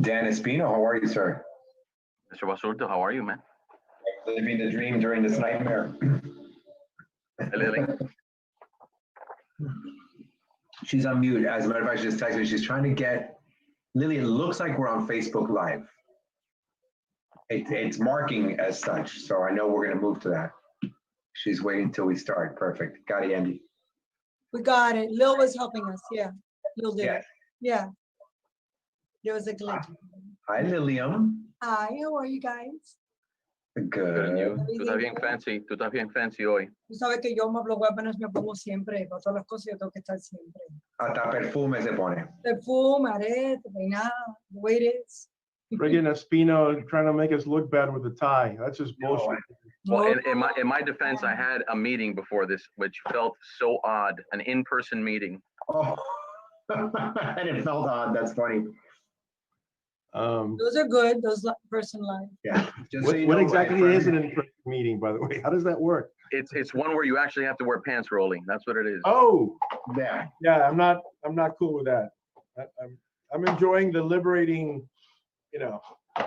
Dan Espino, how are you, sir? Mr. Basurto, how are you, man? Living the dream during this nightmare. Hey, Lily. She's on mute. As a matter of fact, she just texted me. She's trying to get Lily. It looks like we're on Facebook Live. It's marking as such, so I know we're going to move to that. She's waiting till we start. Perfect. Got it, Andy. We got it. Lil was helping us. Yeah, Lil did Yeah. it. Yeah. There was a glitch. Hi, Lilium. Hi, how are you guys? Good, and you? Good. Tú estás bien fancy. Tú estás bien fancy hoy. Tú sabes que yo me hablo guapanas, me pongo siempre. Para todas las cosas yo tengo que estar siempre. Hasta perfume se pone. Perfume, arete, peinada, the way it is. Friggin' Espino trying to make us look bad with the tie. That's just bullshit. Well, in my defense, I had a meeting before this, which felt so odd, an in-person meeting. Oh, and it felt odd. That's funny. Those are good, those person live. Yeah. Just so What, you what know, exactly my is friend- an in-person meeting, by the way? How does that work? It's one where you actually have to wear pants rolling. That's what it is. Oh, Yeah. yeah, I'm not cool with that. I'm enjoying the liberating, you know.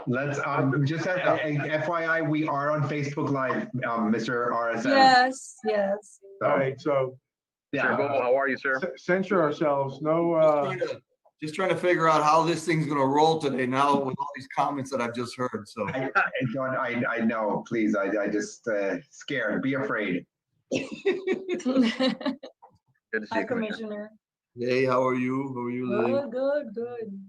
Let's just a FYI, we are on Facebook Live, Mr. RSM. Yes, yes. So, All right, so Sir Bobo, how are you, sir? censure ourselves. No, Just trying to figure out how this thing's gonna roll today now with all these comments that I've just heard, so. John, I know, please, I just scared, be afraid. Good to see Hi, you, Commissioner. Commissioner. Hey, how are you? How are you, Lily? Good.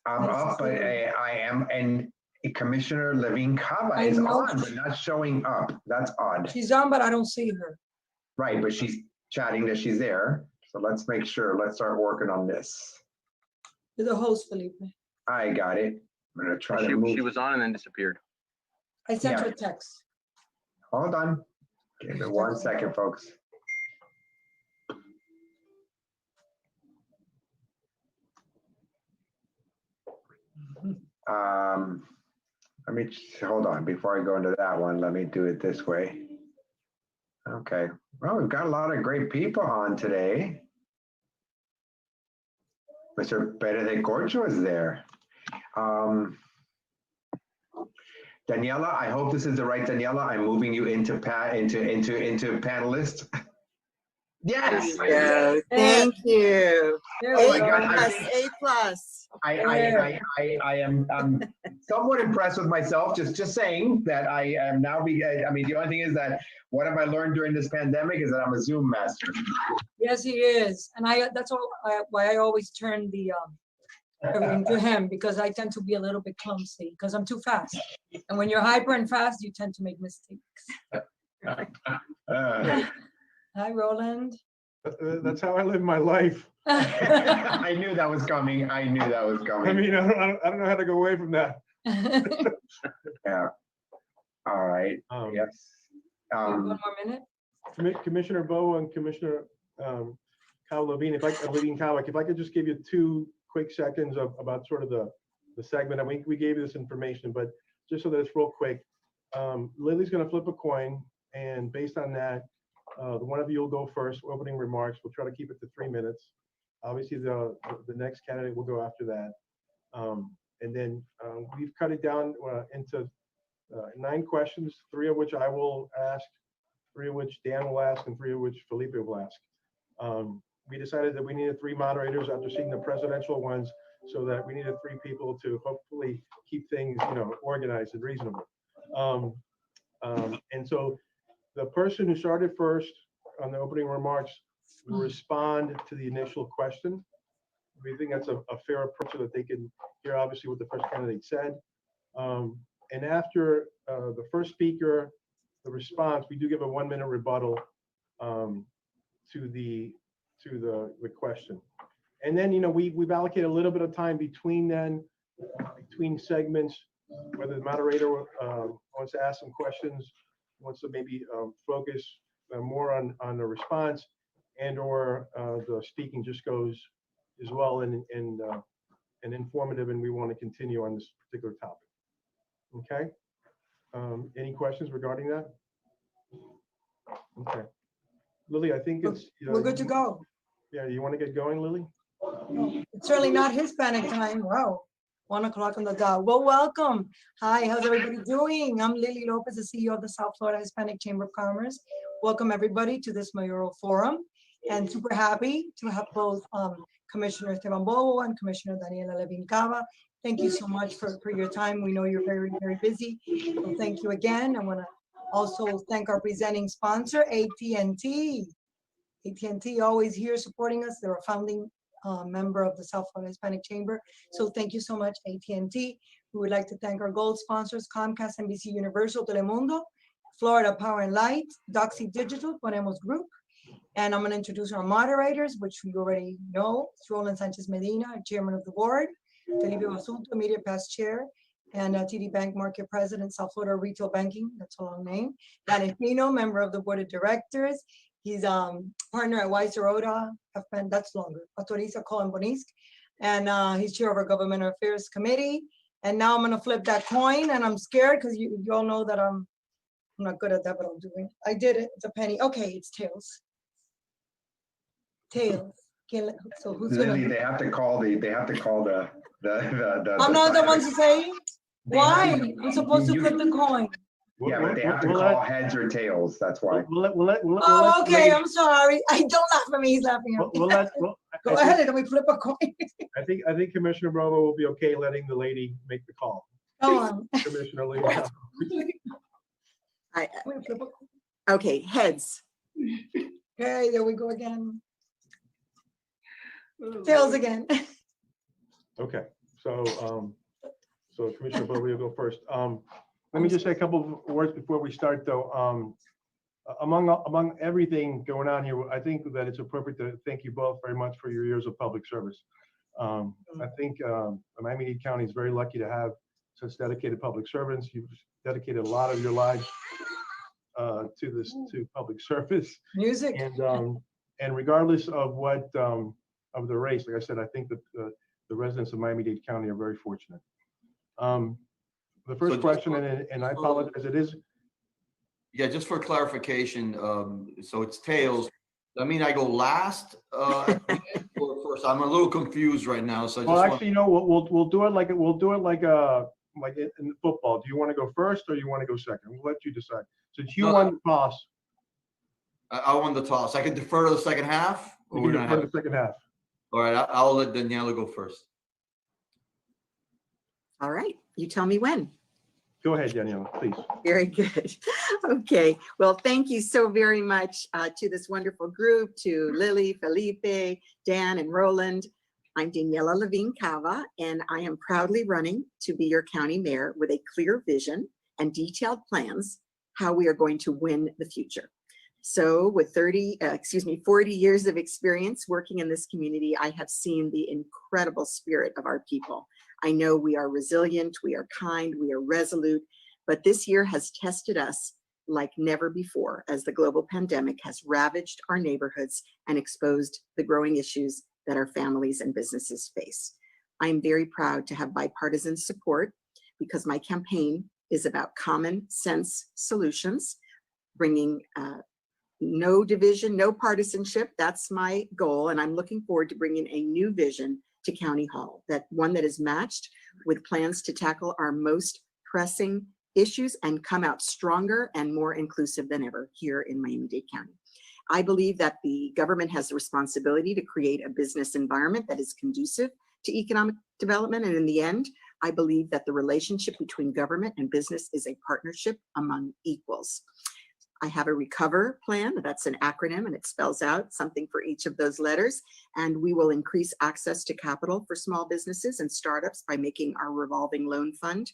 I'm Nice to up, but see you. I am, and Commissioner Levine Cava I is know. on, but not showing up. That's odd. She's on, but I don't see her. Right, but she's chatting that she's there. So let's make sure, let's start working on this. You're the host, Felipe. I got it. I'm gonna try to She move. was on and then disappeared. I sent Yeah. her a text. Hold on. Give me 1 second, folks. Let me hold on before I go into that one. Let me do it this way. Okay. Well, we've got a lot of great people on today. Mr. Benedict Corcho is there. Daniela, I hope this is the right Daniela. I'm moving you into panelist. Yes. Yeah, thank you. There Oh we my go. God. A plus. I am somewhat impressed with myself. Just saying that I am now. I mean, the only thing is that what have I learned during this pandemic is that I'm a Zoom master. Yes, he is. And that's why I always turn the everything to him, because I tend to be a little bit clumsy because I'm too fast. And when you're hyper and fast, you tend to make mistakes. Hi, Roland. that's how I live my life. I knew that was coming. I knew that was I coming. mean, I don't know how to go away from that. Yeah. All right. Yes. One more minute. Commissioner Bo and Commissioner Kyle Levine, if I could just give you 2 quick seconds about sort of the segment. I mean, we gave you this information, but just so that it's real quick, Lily's going to flip a coin, and based on that, the one of you will go first, opening remarks. We'll try to keep it to 3 minutes. Obviously, the next candidate will go after that. And then we've cut it down into 9 questions, 3 of which I will ask, 3 of which Dan will ask, and 3 of which Felipe will ask. We decided that we needed 3 moderators after seeing the presidential ones, so that we needed 3 people to hopefully keep things, organized and reasonable. And so the person who started first on the opening remarks will respond to the initial question. We think that's a fair approach so that they can hear obviously what the first candidate said. And after the first speaker, the response, we do give a 1-minute rebuttal to the question. And then, we've allocated a little bit of time between segments, whether the moderator wants to ask some questions, wants to maybe focus more on the response, and or the speaking just goes as well and informative, and we want to continue on this particular topic. Okay. Any questions regarding that? Okay. Lily, I think it's We're good to go. Yeah, you want to get going, Lily? It's certainly not Hispanic time. Wow. 1 o'clock on the dot. Well, welcome. Hi, how's everybody doing? I'm Lily Lopez, the CEO of the South Florida Hispanic Chamber of Commerce. Welcome everybody to this mayoral forum, and super happy to have both Commissioner Esteban Bobo and Commissioner Daniela Levin Cava. Thank you so much for your time. We know you're very, very busy. So thank you again. I want to also thank our presenting sponsor, AT&T. AT&T always here supporting us. They're a founding member of the South Florida Hispanic Chamber. So thank you so much, AT&T. We would like to thank our gold sponsors, Comcast, NBC Universal, Telemundo, Florida Power and Light, Doxy Digital, Ponemos Group. And I'm going to introduce our moderators, which we already know. Roland Sanchez Medina, Chairman of the Board, Felipe Basulto, Immediate Past Chair, and TD Bank Market President, South Florida Retail Banking, that's a long name. Danny Pino, member of the Board of Directors. He's partner at Weiser Oda, that's longer, Pastoriza Cohen Bonisk, and he's chair of our Government Affairs Committee. And now I'm gonna flip that coin, and I'm scared because you all know that I'm not good at that, but I'm doing. I did it. It's a penny. Okay, it's tails. Tails. So who's Lily, gonna? they have to call the. I'm not the one to say. Why? I'm supposed to flip the coin. Yeah, but they have to call heads or tails. That's why. Oh, okay. I'm sorry. I don't laugh at me. He's laughing at me. Go ahead. Let me flip a coin. I think Commissioner Bobo will be okay letting the lady make the call. Go on. Commissioner Lee. Okay, heads. Okay, there we go again. Tails again. Okay, so Commissioner Bobo, you'll go first. Let me just say a couple of words before we start, though. Among everything going on here, I think that it's appropriate to thank you both very much for your years of public service. I think Miami-Dade County is very lucky to have such dedicated public servants. You've dedicated a lot of your lives to public service. Music. And regardless of what of the race, like I said, I think that the residents of Miami-Dade County are very fortunate. The first question, and I apologize, it is. Yeah, just for clarification, so it's tails. I mean, I go last or first. I'm a little confused right now. So Well, actually, you know, we'll do it like in football. Do you want to go first or you want to go second? We'll let you decide. Since you won the toss. I won the toss. I can defer to the second half. Or we're gonna have the second half. All right, I'll let Daniela go first. All right, you tell me when. Go ahead, Daniela, please. Very good. Okay, well, thank you so very much to this wonderful group, to Lily, Felipe, Dan, and Roland. I'm Daniela Levin Cava, and I am proudly running to be your county mayor with a clear vision and detailed plans how we are going to win the future. So with 40 years of experience working in this community, I have seen the incredible spirit of our people. I know we are resilient, we are kind, we are resolute, but this year has tested us like never before as the global pandemic has ravaged our neighborhoods and exposed the growing issues that our families and businesses face. I am very proud to have bipartisan support because my campaign is about common sense solutions, bringing no division, no partisanship. That's my goal. And I'm looking forward to bringing a new vision to County Hall, one that is matched with plans to tackle our most pressing issues and come out stronger and more inclusive than ever here in Miami-Dade County. I believe that the government has the responsibility to create a business environment that is conducive to economic development. And in the end, I believe that the relationship between government and business is a partnership among equals. I have a RECOVER plan. That's an acronym, and it spells out something for each of those letters. And we will increase access to capital for small businesses and startups by making our revolving loan fund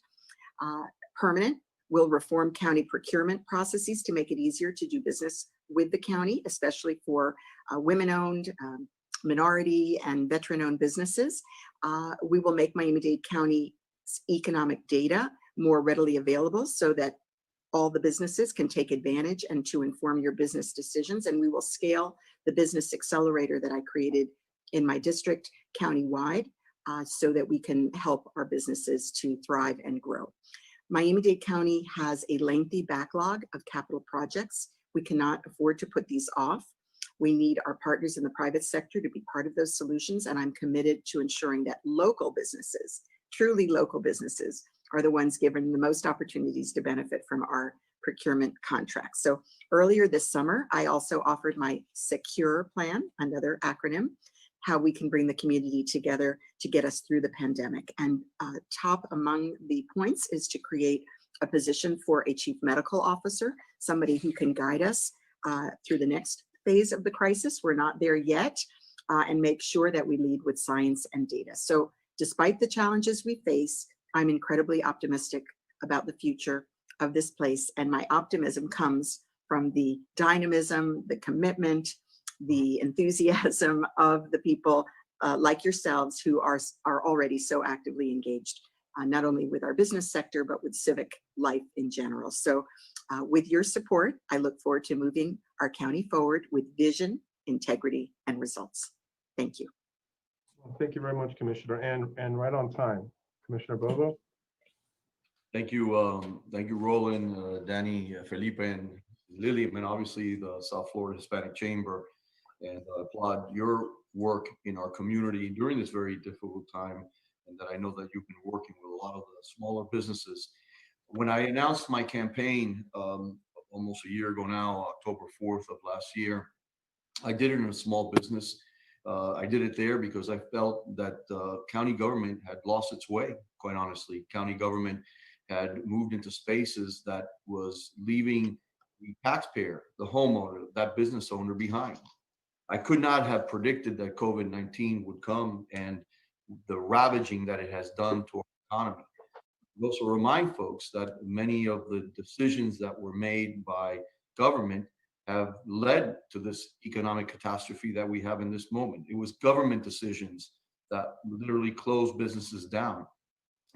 permanent. We'll reform county procurement processes to make it easier to do business with the county, especially for women-owned, minority, and veteran-owned businesses. We will make Miami-Dade County's economic data more readily available so that all the businesses can take advantage and to inform your business decisions. And we will scale the business accelerator that I created in my district countywide so that we can help our businesses to thrive and grow. Miami-Dade County has a lengthy backlog of capital projects. We cannot afford to put these off. We need our partners in the private sector to be part of those solutions. And I'm committed to ensuring that local businesses truly local businesses are the ones given the most opportunities to benefit from our procurement contracts. So earlier this summer, I also offered my Secure Plan, another acronym, how we can bring the community together to get us through the pandemic. And top among the points is to create a position for a chief medical officer, somebody who can guide us through the next phase of the crisis. We're not there yet, and make sure that we lead with science and data. So despite the challenges we face, I'm incredibly optimistic about the future of this place. And my optimism comes from the dynamism, the commitment, the enthusiasm of the people like yourselves who are already so actively engaged, not only with our business sector, but with civic life in general. So with your support, I look forward to moving our county forward with vision, integrity, and results. Thank you. Well, thank you very much, Commissioner, and right on time. Commissioner Bovo? Thank you, Roland, Danny, Felipe, and Lily, and obviously the South Florida Hispanic Chamber, and applaud your work in our community during this very difficult time, and that I know that you've been working with a lot of the smaller businesses. When I announced my campaign almost a year ago now, October 4th of last year, I did it in a small business. I did it there because I felt that county government had lost its way, quite honestly. County government had moved into spaces that was leaving the taxpayer, the homeowner, that business owner behind. I could not have predicted that COVID-19 would come and the ravaging that it has done to our economy. I also remind folks that many of the decisions that were made by government have led to this economic catastrophe that we have in this moment. It was government decisions that literally closed businesses down.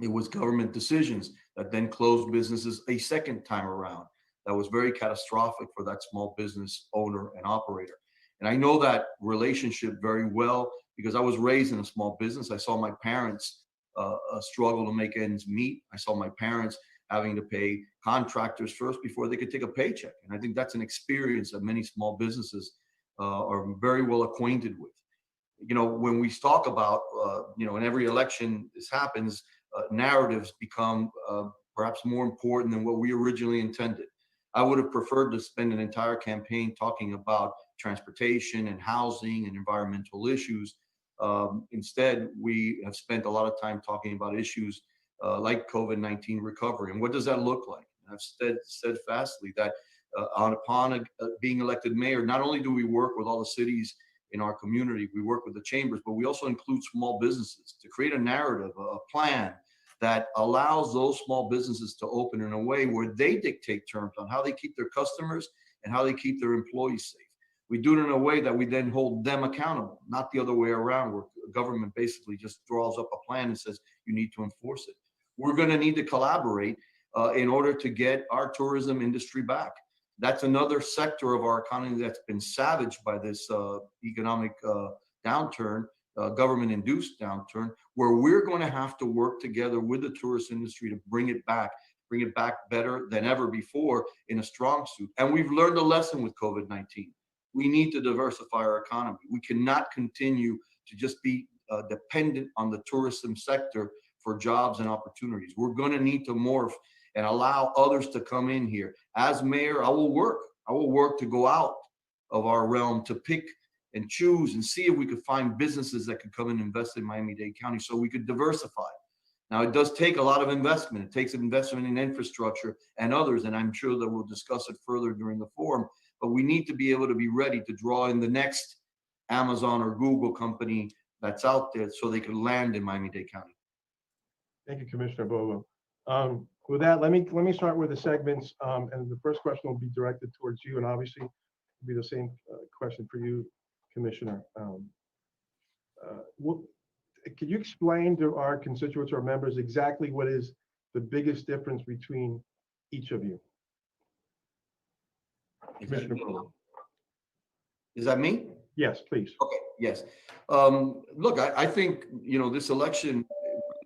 It was government decisions that then closed businesses a second time around. That was very catastrophic for that small business owner and operator. And I know that relationship very well because I was raised in a small business. I saw my parents struggle to make ends meet. I saw my parents having to pay contractors first before they could take a paycheck. And I think that's an experience that many small businesses are very well acquainted with. You know, when we talk about, in every election this happens, narratives become perhaps more important than what we originally intended. I would have preferred to spend an entire campaign talking about transportation and housing and environmental issues. Instead, we have spent a lot of time talking about issues like COVID-19 recovery. And what does that look like? And I've said steadfastly that upon being elected mayor, not only do we work with all the cities in our community, we work with the chambers, but we also include small businesses to create a narrative, a plan that allows those small businesses to open in a way where they dictate terms on how they keep their customers and how they keep their employees safe. We do it in a way that we then hold them accountable, not the other way around, where government basically just draws up a plan and says, you need to enforce it. We're going to need to collaborate in order to get our tourism industry back. That's another sector of our economy that's been savaged by this economic downturn, government-induced downturn, where we're going to have to work together with the tourist industry to bring it back better than ever before in a strong suit. And we've learned a lesson with COVID-19. We need to diversify our economy. We cannot continue to just be dependent on the tourism sector for jobs and opportunities. We're going to need to morph and allow others to come in here. As mayor, I will work to go out of our realm to pick and choose and see if we could find businesses that could come and invest in Miami-Dade County so we could diversify. Now, it does take a lot of investment. It takes investment in infrastructure and others, and I'm sure that we'll discuss it further during the forum, but we need to be able to be ready to draw in the next Amazon or Google company that's out there so they can land in Miami-Dade County. Thank you, Commissioner Bovo. With that, let me start with the segments, and the first question will be directed towards you, and obviously it'll be the same question for you, Commissioner. Could you explain to our constituents or members exactly what is the biggest difference between each of you? Commissioner Bovo. Is that me? Yes, please. Okay, yes. Look, I think, this election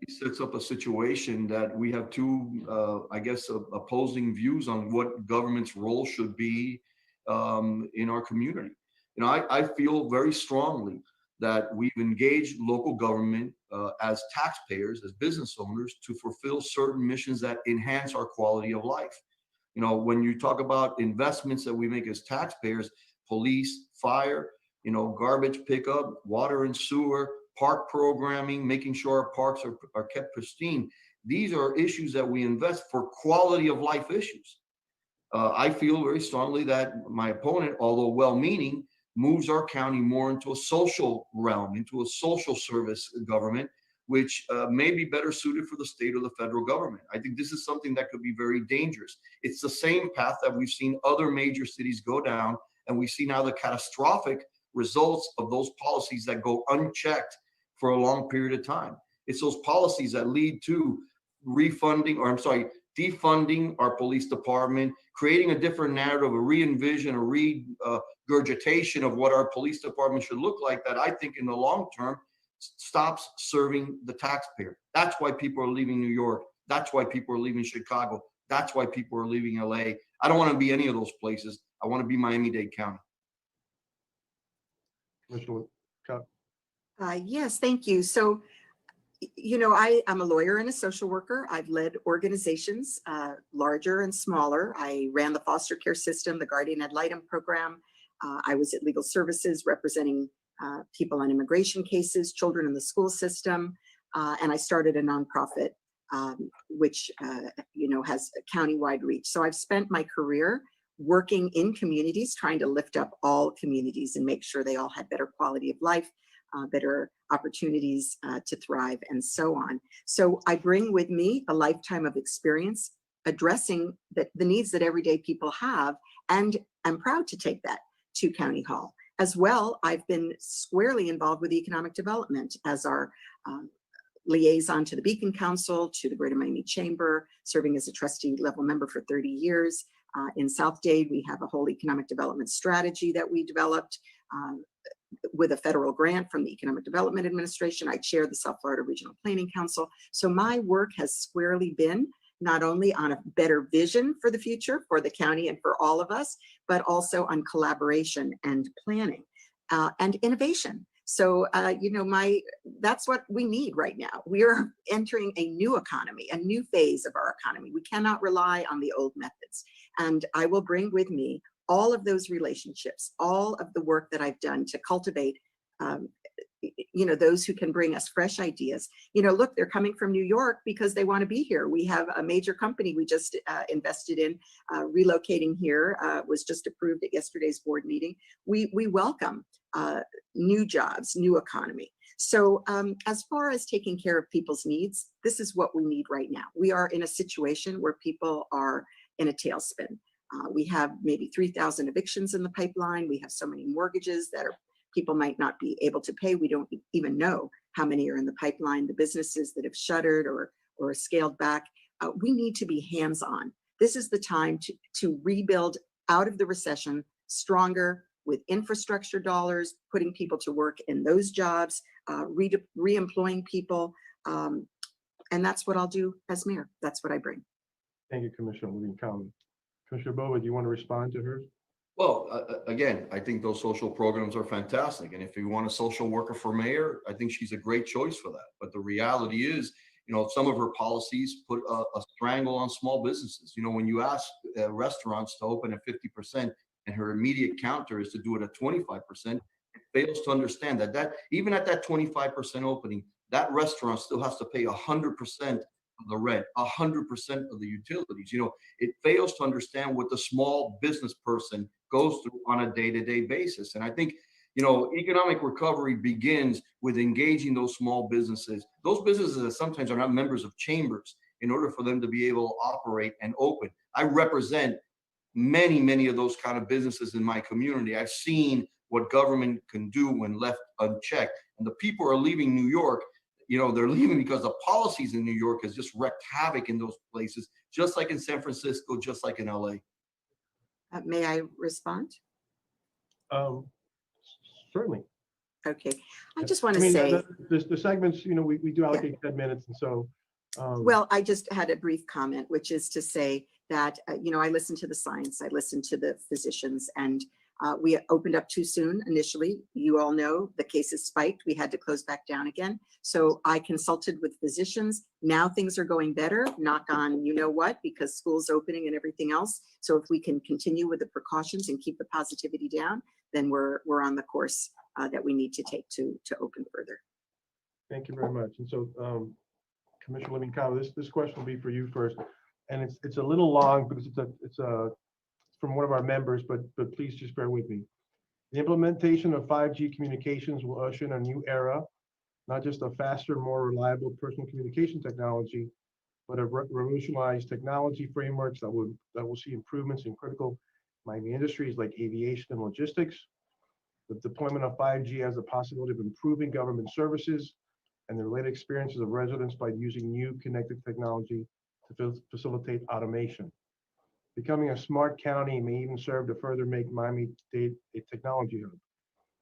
sets up a situation that we have two, opposing views on what government's role should be in our community. I feel very strongly that we've engaged local government as taxpayers, as business owners, to fulfill certain missions that enhance our quality of life. You know, when you talk about investments that we make as taxpayers, police, fire, you know, garbage pickup, water and sewer, park programming, making sure our parks are kept pristine. These are issues that we invest for quality of life issues. I feel very strongly that my opponent, although well-meaning, moves our county more into a social realm, into a social service government, which may be better suited for the state or the federal government. I think this is something that could be very dangerous. It's the same path that we've seen other major cities go down, and we see now the catastrophic results of those policies that go unchecked for a long period of time. It's those policies that lead to defunding our police department, creating a different narrative, a re-envision, a regurgitation of what our police department should look like, that I think in the long term stops serving the taxpayer. That's why people are leaving New York. That's why people are leaving Chicago. That's why people are leaving LA. I don't want to be any of those places. I want to be Miami-Dade County. Commissioner Cobb. Yes, thank you. So, you know, I'm a lawyer and a social worker. I've led organizations, larger and smaller. I ran the foster care system, the guardian ad litem program. I was at Legal Services representing people on immigration cases, children in the school system, and I started a nonprofit, which, you know, has a countywide reach. So I've spent my career working in communities, trying to lift up all communities and make sure they all had better quality of life, better opportunities to thrive, and so on. So I bring with me a lifetime of experience addressing the needs that everyday people have, and I'm proud to take that to County Hall. As well, I've been squarely involved with economic development as our liaison to the Beacon Council, to the Greater Miami Chamber, serving as a trustee level member for 30 years. In South Dade, we have a whole economic development strategy that we developed with a federal grant from the Economic Development Administration. I chair the South Florida Regional Planning Council. So my work has squarely been not only on a better vision for the future for the county and for all of us, but also on collaboration and planning and innovation. So, you know, that's what we need right now. We are entering a new economy, a new phase of our economy. We cannot rely on the old methods. And I will bring with me all of those relationships, all of the work that I've done to cultivate, you know, those who can bring us fresh ideas. You know, look, they're coming from New York because they want to be here. We have a major company we just invested in, relocating here, was just approved at yesterday's board meeting. We welcome new jobs, new economy. So as far as taking care of people's needs, this is what we need right now. We are in a situation where people are in a tailspin. We have maybe 3,000 evictions in the pipeline. We have so many mortgages that people might not be able to pay. We don't even know how many are in the pipeline, the businesses that have shuttered or scaled back. We need to be hands-on. This is the time to rebuild out of the recession stronger, with infrastructure dollars, putting people to work in those jobs, re-employing people. And that's what I'll do as mayor. That's what I bring. Thank you, Commissioner Levine-Cobb. Commissioner Bova, do you want to respond to her? Well, again, I think those social programs are fantastic. And if you want a social worker for mayor, I think she's a great choice for that. But the reality is, you know, some of her policies put a strangle on small businesses. You know, when you ask restaurants to open at 50% and her immediate counter is to do it at 25%, it fails to understand that even at that 25% opening, that restaurant still has to pay 100% of the rent, 100% of the utilities. You know, it fails to understand what the small business person goes through on a day-to-day basis. And I think, you know, economic recovery begins with engaging those small businesses. Those businesses that sometimes are not members of chambers, in order for them to be able to operate and open. I represent many of those kind of businesses in my community. I've seen what government can do when left unchecked. And the people are leaving New York. You know, they're leaving because the policies in New York has just wreaked havoc in those places, just like in San Francisco, just like in LA. May I respond? Certainly. Okay. I just want to mean, say the segments, you know, we do allocate 10 minutes. And so. Well, I just had a brief comment, which is to say that, you know, I listen to the science, I listen to the physicians, and We opened up too soon initially. You all know the cases spiked. We had to close back down again. So I consulted with physicians. Now things are going better, knock on you know what, because school's opening and everything else. So if we can continue with the precautions and keep the positivity down, then we're on the course that we need to take to open further. Thank you very much. And so, Commissioner Levine-Cava, this question will be for you first, and it's a little long because it's from one of our members, but please just bear with me. The implementation of 5G communications will usher in a new era, not just a faster, more reliable personal communication technology, but a revolutionized technology frameworks that will see improvements in critical Miami industries like aviation and logistics. The deployment of 5G has the possibility of improving government services and the related experiences of residents by using new connected technology to facilitate automation. Becoming a smart county may even serve to further make Miami-Dade a technology hub.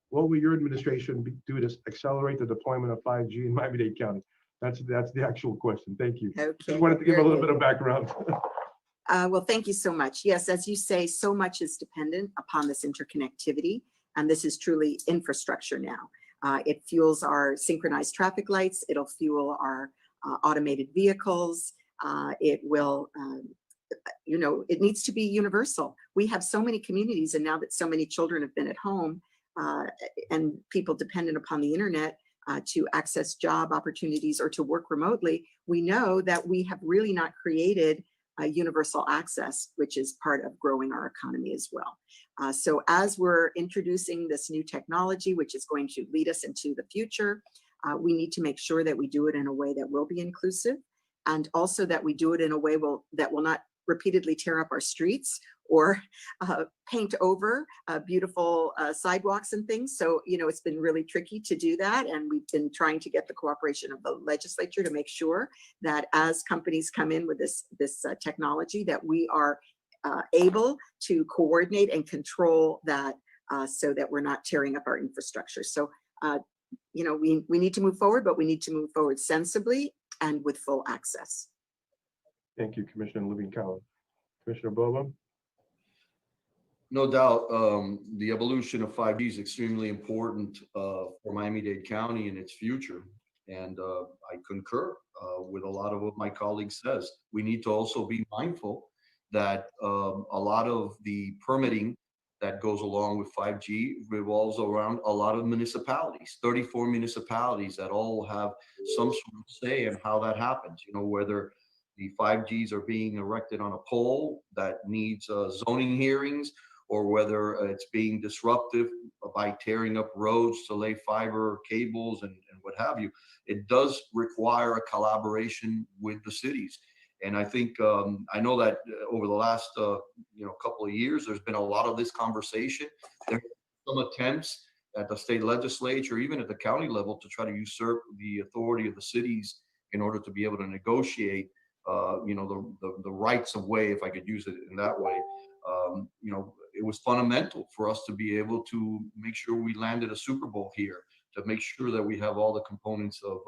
What will your administration do to accelerate the deployment of 5G in Miami-Dade County? That's the actual question. Thank you. Okay. Just wanted to give a little bit of background. Well, thank you so much. Yes, as you say, so much is dependent upon this interconnectivity, and this is truly infrastructure now. It fuels our synchronized traffic lights. It'll fuel our automated vehicles. It will, it needs to be universal. We have so many communities, and now that so many children have been at home and people dependent upon the internet to access job opportunities or to work remotely, we know that we have really not created universal access, which is part of growing our economy as well. So as we're introducing this new technology, which is going to lead us into the future, we need to make sure that we do it in a way that will be inclusive, and also that we do it in a way that will not repeatedly tear up our streets or paint over beautiful sidewalks and things. So, it's been really tricky to do that. And we've been trying to get the cooperation of the legislature to make sure that as companies come in with this technology, that we are able to coordinate and control that so that we're not tearing up our infrastructure. So, we need to move forward, but we need to move forward sensibly and with full access. Thank you, Commissioner Levine-Cava. Commissioner Boba? No doubt, the evolution of 5G is extremely important for Miami-Dade County and its future. And I concur with a lot of what my colleague says. We need to also be mindful that a lot of the permitting that goes along with 5G revolves around a lot of municipalities, 34 municipalities that all have some sort of say in how that happens, whether the 5Gs are being erected on a pole that needs zoning hearings, or whether it's being disruptive by tearing up roads to lay fiber cables and what have you. It does require a collaboration with the cities. And I think, I know that over the last, couple of years, there's been a lot of this conversation. There are some attempts at the state legislature, even at the county level, to try to usurp the authority of the cities in order to be able to negotiate the rights of way, if I could use it in that way. It was fundamental for us to be able to make sure we landed a Super Bowl here, to make sure that we have all the components of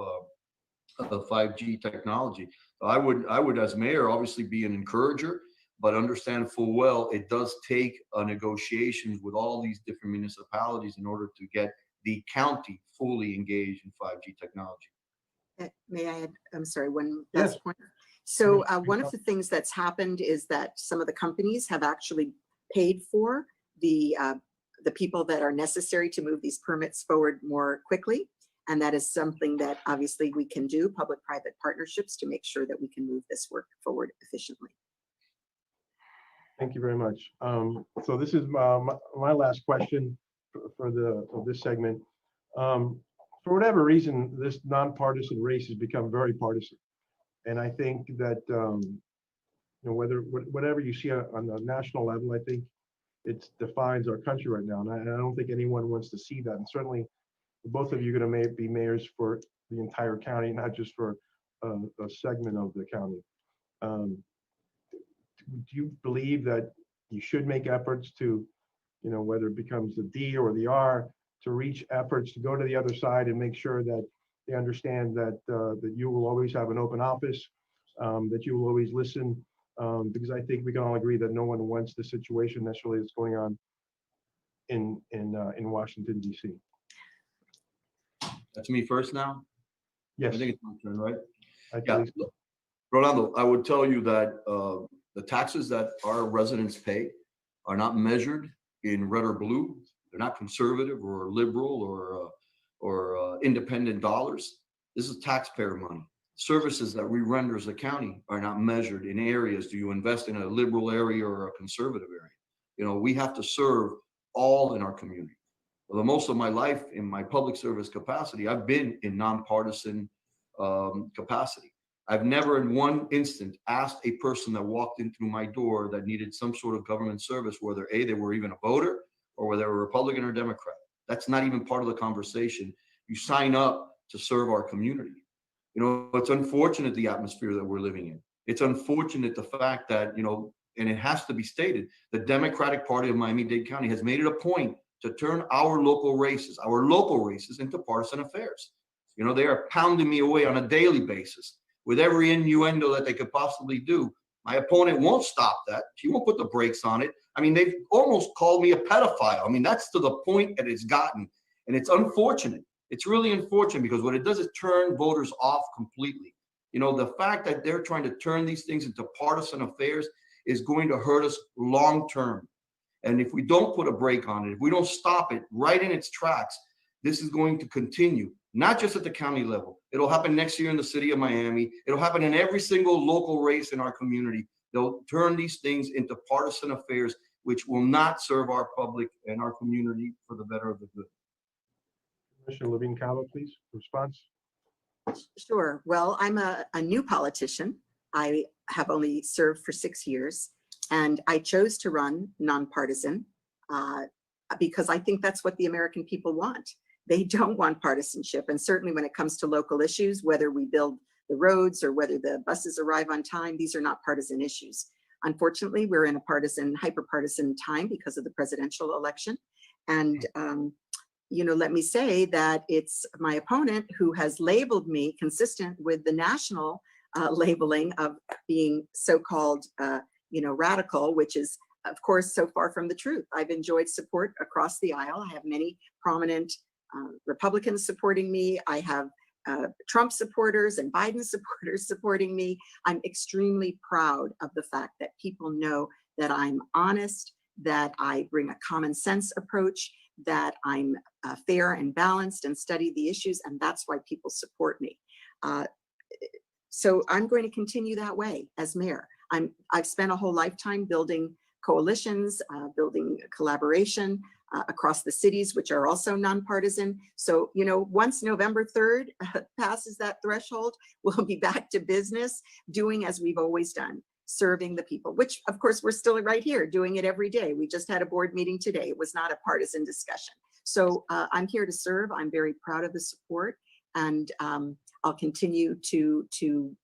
the 5G technology. I would, as mayor, obviously be an encourager, but understand full well it does take negotiations with all these different municipalities in order to get the county fully engaged in 5G technology. May I add, I'm sorry, one last point. So one of the things that's happened is that some of the companies have actually paid for the people that are necessary to move these permits forward more quickly. And that is something that obviously we can do, public-private partnerships, to make sure that we can move this work forward efficiently. Thank you very much. So this is my last question for this segment. For whatever reason, this nonpartisan race has become very partisan. And I think that, whatever you see on the national level, I think it defines our country right now. And I don't think anyone wants to see that. And certainly, both of you are going to be mayors for the entire county, not just for a segment of the county. Do you believe that you should make efforts to, whether it becomes the D or the R, to reach efforts to go to the other side and make sure that they understand that that you will always have an open office, that you will always listen, because I think we can all agree that no one wants the situation necessarily that's going on in Washington, D.C. That's me first now? Yes, I think it's my turn, right? I Yeah. believe so. Rolando, I would tell you that the taxes that our residents pay are not measured in red or blue. They're not conservative or liberal or independent dollars. This is taxpayer money. Services that we render as a county are not measured in areas. Do you invest in a liberal area or a conservative area? You know, we have to serve all in our community. For the most of my life in my public service capacity, I've been in nonpartisan capacity. I've never in one instant asked a person that walked in through my door that needed some sort of government service, whether A, they were even a voter or whether they were Republican or Democrat. That's not even part of the conversation. You sign up to serve our community. You know, it's unfortunate the atmosphere that we're living in. It's unfortunate the fact that, you know, and it has to be stated, the Democratic Party of Miami-Dade County has made it a point to turn our local races into partisan affairs. You know, they are pounding me away on a daily basis with every innuendo that they could possibly do. My opponent won't stop that. She won't put the brakes on it. I mean, they've almost called me a pedophile. I mean, that's to the point that it's gotten. And it's unfortunate. It's really unfortunate because what it does is turn voters off completely. You know, the fact that they're trying to turn these things into partisan affairs is going to hurt us long term. And if we don't put a brake on it, if we don't stop it right in its tracks, this is going to continue, not just at the county level. It'll happen next year in the city of Miami. It'll happen in every single local race in our community. They'll turn these things into partisan affairs, which will not serve our public and our community for the better of the good. Commissioner Levine Cava, please, response. Sure. Well, I'm a new politician. I have only served for 6 years, and I chose to run nonpartisan because I think that's what the American people want. They don't want partisanship. And certainly when it comes to local issues, whether we build the roads or whether the buses arrive on time, these are not partisan issues. Unfortunately, we're in a partisan, hyper-partisan time because of the presidential election. And you know, let me say that it's my opponent who has labeled me consistent with the national labeling of being so-called, you know, radical, which is, of course, so far from the truth. I've enjoyed support across the aisle. I have many prominent Republicans supporting me. I have Trump supporters and Biden supporters supporting me. I'm extremely proud of the fact that people know that I'm honest, that I bring a common sense approach, that I'm fair and balanced and study the issues, and that's why people support me. So I'm going to continue that way as mayor. I've spent a whole lifetime building coalitions, building collaboration across the cities, which are also nonpartisan. So, you know, once November 3rd passes that threshold, we'll be back to business, doing as we've always done, serving the people, which of course we're still right here doing it every day. We just had a board meeting today. It was not a partisan discussion. So I'm here to serve. I'm very proud of the support, and I'll continue to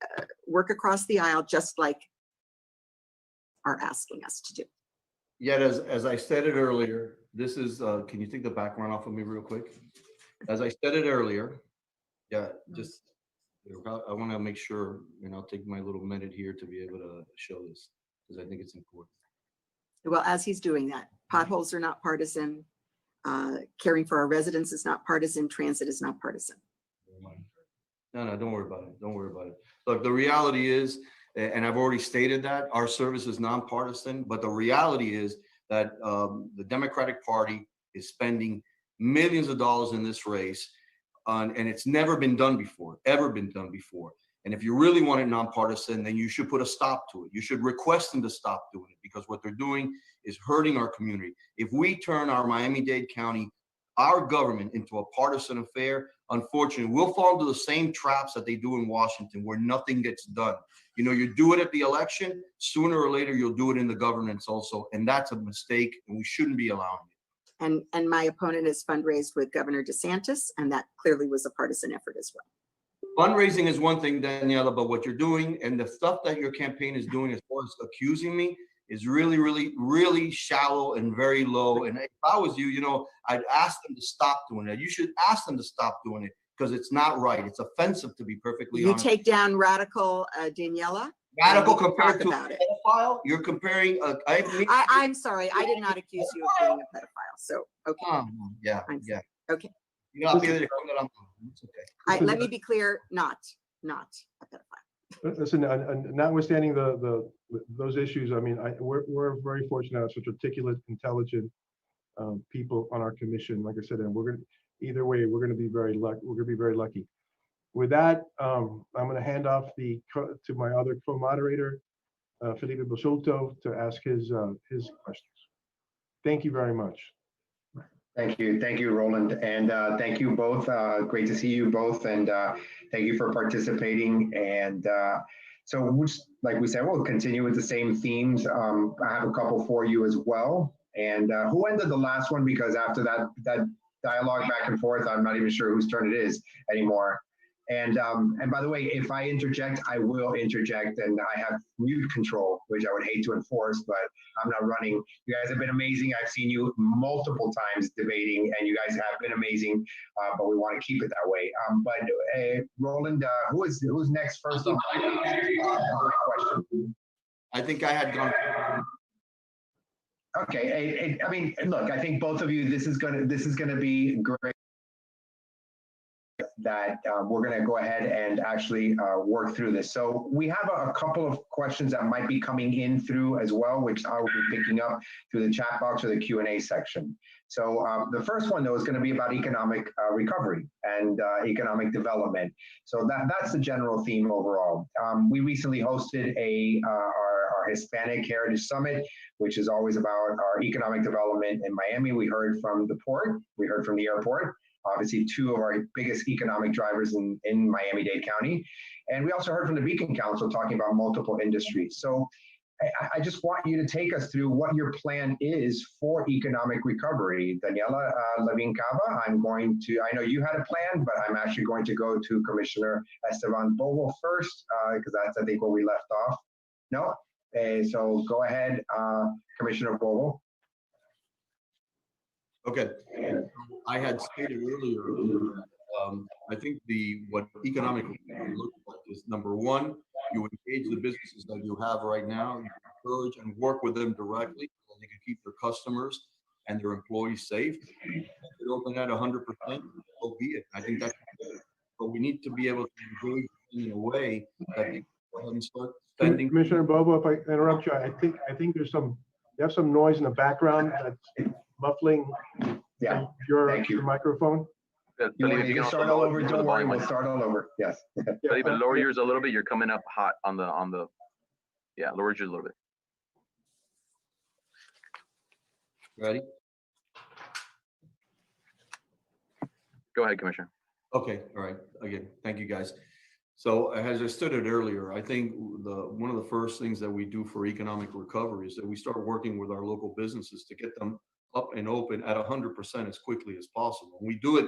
work across the aisle just like are asking us to do. Yet, as I said it earlier, this is, can you take the background off of me real quick? As I said it earlier, yeah, just, I want to make sure, and I'll take my little minute here to be able to show this, because I think it's important. Well, as he's doing that, potholes are not partisan. Caring for our residents is not partisan. Transit is not partisan. No, don't worry about it. Don't worry about it. Look, the reality is, and I've already stated that our service is nonpartisan, but the reality is that the Democratic Party is spending millions of dollars in this race, and it's never been done before, ever been done before. And if you really want it nonpartisan, then you should put a stop to it. You should request them to stop doing it, because what they're doing is hurting our community. If we turn our Miami-Dade County, our government, into a partisan affair, unfortunately, we'll fall into the same traps that they do in Washington, where nothing gets done. You know, you do it at the election, sooner or later, you'll do it in the governance also. And that's a mistake, and we shouldn't be allowing it. And my opponent is fundraised with Governor DeSantis, and that clearly was a partisan effort as well. Fundraising is one thing, Daniela, but what you're doing and the stuff that your campaign is doing as far as accusing me is really, really, really shallow and very low. And if I was you, you know, I'd ask them to stop doing that. You should ask them to stop doing it, because it's not right. It's offensive, to be perfectly honest. You take down radical Daniela? we Radical can compared talk to a about it. pedophile? You're comparing, I'm sorry, I did not accuse you of being a pedophile, so, okay, Yeah, I'm yeah. okay. You know, it's okay. Let me be clear, not a pedophile. Listen, notwithstanding those issues, I mean, we're very fortunate to have such articulate, intelligent people on our commission. Like I said, and either way, we're gonna be very lucky. With that, I'm gonna hand off to my other co-moderator, Felipe Basulto, to ask his questions. Thank you very much. Thank you, Roland, and thank you both. Great to see you both, and thank you for participating. And so, like we said, we'll continue with the same themes. I have a couple for you as well. And who ended the last one? Because after that dialogue back and forth, I'm not even sure whose turn it is anymore. And by the way, if I interject, I will interject, and I have mute control, which I would hate to enforce, but I'm not running. You guys have been amazing. I've seen you multiple times debating, and you guys have been amazing. But we want to keep it that way. But Roland, who's next first on my question? I think I had gone. Okay. I mean, look, I think both of you, this is gonna be great. That we're going to go ahead and actually work through this. So we have a couple of questions that might be coming in through as well, which I will be picking up through the chat box or the Q&A section. So the first one, though, is going to be about economic recovery and economic development. So that's the general theme overall. We recently hosted our Hispanic Heritage Summit, which is always about our economic development in Miami. We heard from the port, we heard from the airport, obviously two of our biggest economic drivers in Miami-Dade County. And we also heard from the Beacon Council talking about multiple industries. So I just want you to take us through what your plan is for economic recovery. Daniela Levine Cava, I know you had a plan, but I'm actually going to go to Commissioner Esteban Bovo first, because that's, I think, where we left off. No? So go ahead, Commissioner Bovo. Okay, I had stated earlier, I think what economic recovery looks like is, number one, you engage the businesses that you have right now, you encourage and work with them directly so they can keep their customers and their employees safe. If they open at 100%, so be it. I think that's good. But we need to be able to engage in a way that they can start spending. Commissioner Bobo, if I interrupt you, I think you have some noise in the background that's muffling your microphone. Felipe, You can start all over. Don't worry, we'll start all over. Yes. Felipe, lower yours a little bit. You're coming up hot on the. Yeah, lower yours a little bit. Ready? Go ahead, Commissioner. Okay, all right. Again, thank you, guys. So as I stated earlier, I think one of the first things that we do for economic recovery is that we start working with our local businesses to get them up and open at 100% as quickly as possible. We do it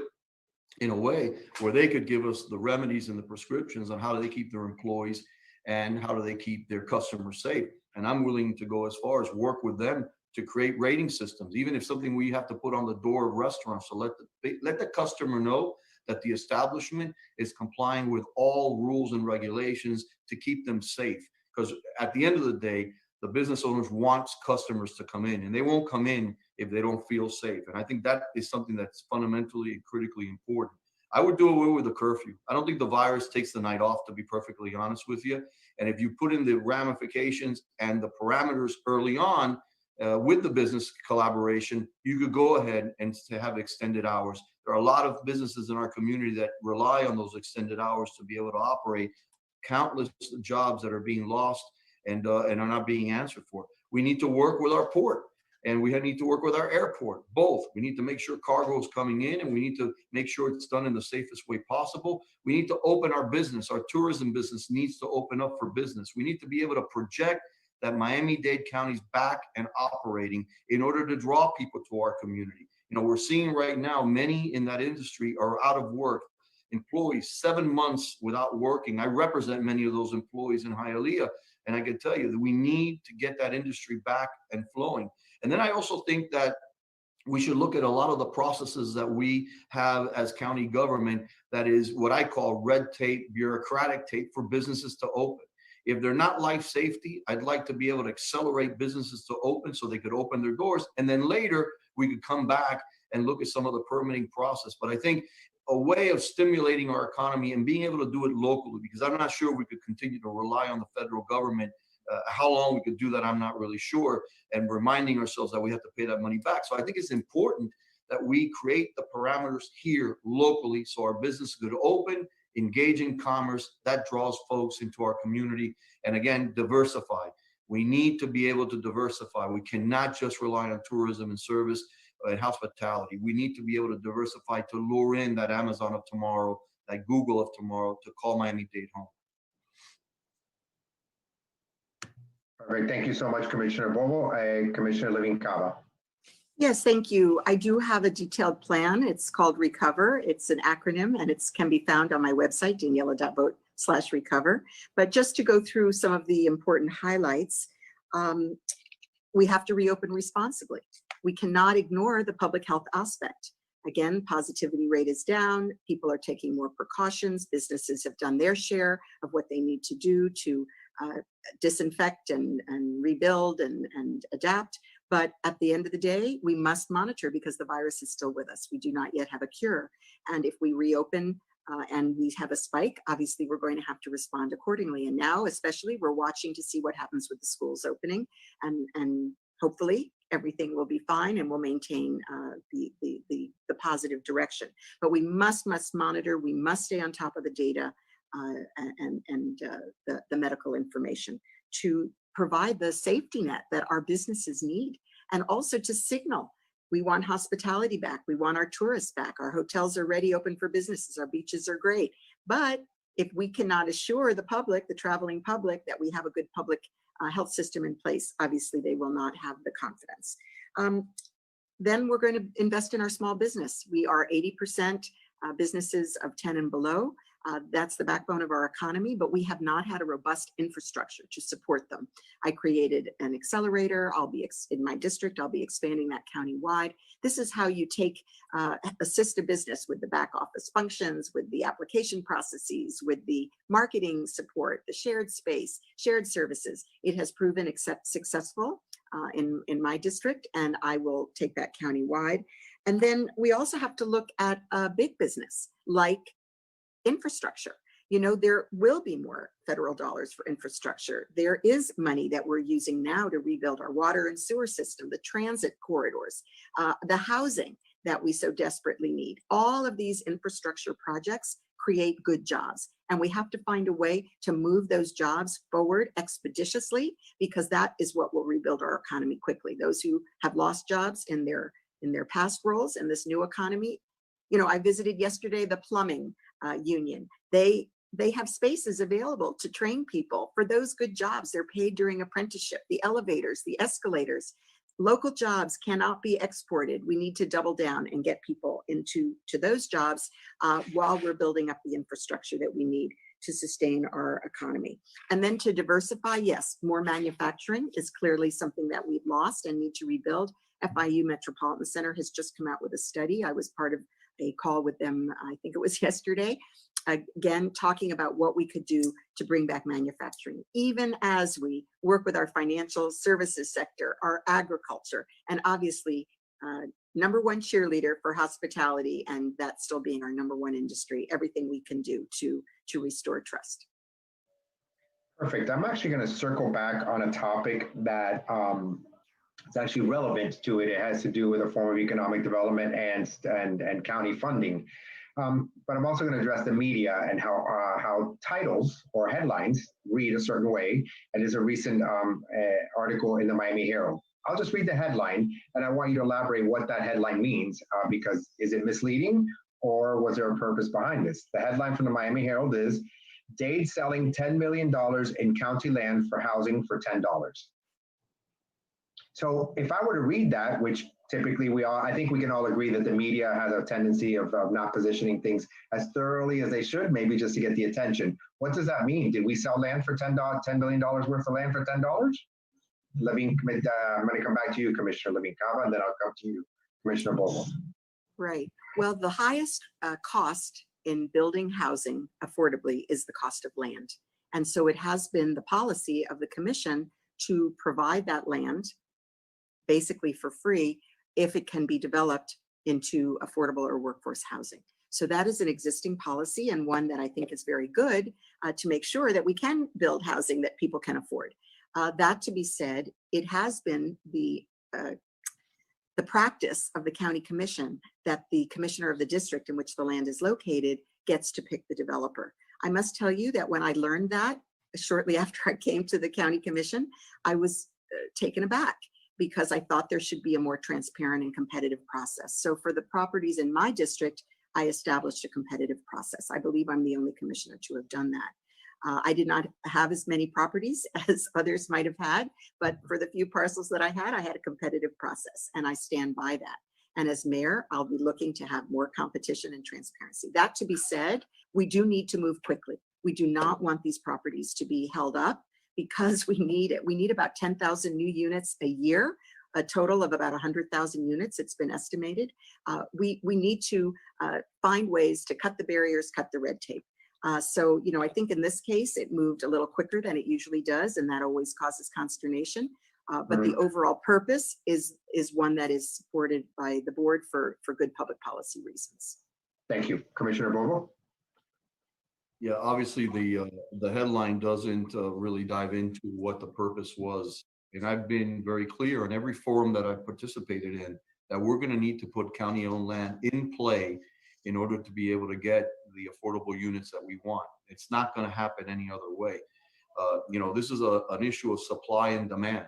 in a way where they could give us the remedies and the prescriptions on how do they keep their employees and how do they keep their customers safe. And I'm willing to go as far as work with them to create rating systems, even if something we have to put on the door of restaurants to let the customer know that the establishment is complying with all rules and regulations to keep them safe. Because at the end of the day, the business owners want customers to come in, and they won't come in if they don't feel safe. And I think that is something that's fundamentally and critically important. I would do away with the curfew. I don't think the virus takes the night off, to be perfectly honest with you. And if you put in the ramifications and the parameters early on with the business collaboration, you could go ahead and to have extended hours. There are a lot of businesses in our community that rely on those extended hours to be able to operate. Countless jobs that are being lost and are not being answered for. We need to work with our port, and we need to work with our airport, both. We need to make sure cargo is coming in, and we need to make sure it's done in the safest way possible. We need to open our business. Our tourism business needs to open up for business. We need to be able to project that Miami-Dade County is back and operating in order to draw people to our community. You know, we're seeing right now many in that industry are out of work. Employees 7 months without working. I represent many of those employees in Hialeah, and I can tell you that we need to get that industry back and flowing. And then I also think that we should look at a lot of the processes that we have as county government that is what I call red tape, bureaucratic tape for businesses to open. If they're not life safety, I'd like to be able to accelerate businesses to open so they could open their doors. And then later we could come back and look at some of the permitting process. But I think a way of stimulating our economy and being able to do it locally, because I'm not sure we could continue to rely on the federal government. How long we could do that, I'm not really sure. And reminding ourselves that we have to pay that money back. So I think it's important that we create the parameters here locally so our business could open, engage in commerce, that draws folks into our community. And again, diversify. We need to be able to diversify. We cannot just rely on tourism and service and hospitality. We need to be able to diversify to lure in that Amazon of tomorrow, that Google of tomorrow, to call Miami-Dade home. Perfect. Thank you so much, Commissioner Bobo. Commissioner Levine Cava. Yes, thank you. I do have a detailed plan. It's called Recover. It's an acronym and it can be found on my website, daniela.vote/recover. But just to go through some of the important highlights, we have to reopen responsibly. We cannot ignore the public health aspect. Again, positivity rate is down. People are taking more precautions. Businesses have done their share of what they need to do to disinfect and rebuild and adapt. But at the end of the day, we must monitor because the virus is still with us. We do not yet have a cure. And if we reopen and we have a spike, obviously we're going to have to respond accordingly. And now, especially, we're watching to see what happens with the schools opening, and hopefully everything will be fine and we'll maintain the positive direction. But we must monitor. We must stay on top of the data and the medical information to provide the safety net that our businesses need, and also to signal we want hospitality back, we want our tourists back, our hotels are ready, open for businesses, our beaches are great. But if we cannot assure the public, the traveling public, that we have a good public health system in place, obviously they will not have the confidence. Then we're going to invest in our small business. We are 80% businesses of 10 and below. That's the backbone of our economy, but we have not had a robust infrastructure to support them. I created an accelerator. In my district, I'll be expanding that countywide. This is how you assist a business with the back office functions, with the application processes, with the marketing support, the shared space, shared services. It has proven successful in my district, and I will take that countywide. And then we also have to look at a big business like infrastructure. You know, there will be more federal dollars for infrastructure. There is money that we're using now to rebuild our water and sewer system, the transit corridors, the housing that we so desperately need. All of these infrastructure projects create good jobs, and we have to find a way to move those jobs forward expeditiously, because that is what will rebuild our economy quickly. Those who have lost jobs in their past roles in this new economy. You know, I visited yesterday the plumbing union. They have spaces available to train people for those good jobs. They're paid during apprenticeship. The elevators, the escalators, local jobs cannot be exported. We need to double down and get people into those jobs while we're building up the infrastructure that we need to sustain our economy. And then to diversify, yes, more manufacturing is clearly something that we've lost and need to rebuild. FIU Metropolitan Center has just come out with a study. I was part of a call with them, I think it was yesterday, again, talking about what we could do to bring back manufacturing, even as we work with our financial services sector, our agriculture, and obviously #1 cheerleader for hospitality, and that still being our #1 industry, everything we can do to restore trust. Perfect. I'm actually going to circle back on a topic that it's actually relevant to it. It has to do with a form of economic development and county funding. But I'm also going to address the media and how titles or headlines read a certain way. And there's a recent article in the Miami Herald. I'll just read the headline, and I want you to elaborate what that headline means, because is it misleading or was there a purpose behind this? The headline from the Miami Herald is, Dade selling $10 million in county land for housing for $10. So if I were to read that, which typically I think we can all agree that the media has a tendency of not positioning things as thoroughly as they should, maybe just to get the attention. What does that mean? Did we sell land for $10 million worth of land for $10? Levine, I'm going to come back to you, Commissioner Levine Cava, and then I'll come to you, Commissioner Bobo. Right. Well, the highest cost in building housing affordably is the cost of land. And so it has been the policy of the commission to provide that land basically for free if it can be developed into affordable or workforce housing. So that is an existing policy, and one that I think is very good to make sure that we can build housing that people can afford. That to be said, it has been the practice of the county commission that the commissioner of the district in which the land is located gets to pick the developer. I must tell you that when I learned that shortly after I came to the county commission, I was taken aback, because I thought there should be a more transparent and competitive process. So for the properties in my district, I established a competitive process. I believe I'm the only commissioner to have done that. I did not have as many properties as others might have had, but for the few parcels that I had a competitive process, and I stand by that. And as mayor, I'll be looking to have more competition and transparency. That to be said, we do need to move quickly. We do not want these properties to be held up, because we need it. We need about 10,000 new units a year, a total of about 100,000 units, it's been estimated. We need to find ways to cut the barriers, cut the red tape. So, you know, I think in this case, it moved a little quicker than it usually does, and that always causes consternation. But the overall purpose is one that is supported by the board for good public policy reasons. Thank you. Commissioner Bogo? Yeah, obviously the headline doesn't really dive into what the purpose was. And I've been very clear in every forum that I've participated in that we're going to need to put county-owned land in play in order to be able to get the affordable units that we want. It's not going to happen any other way. You know, this is an issue of supply and demand.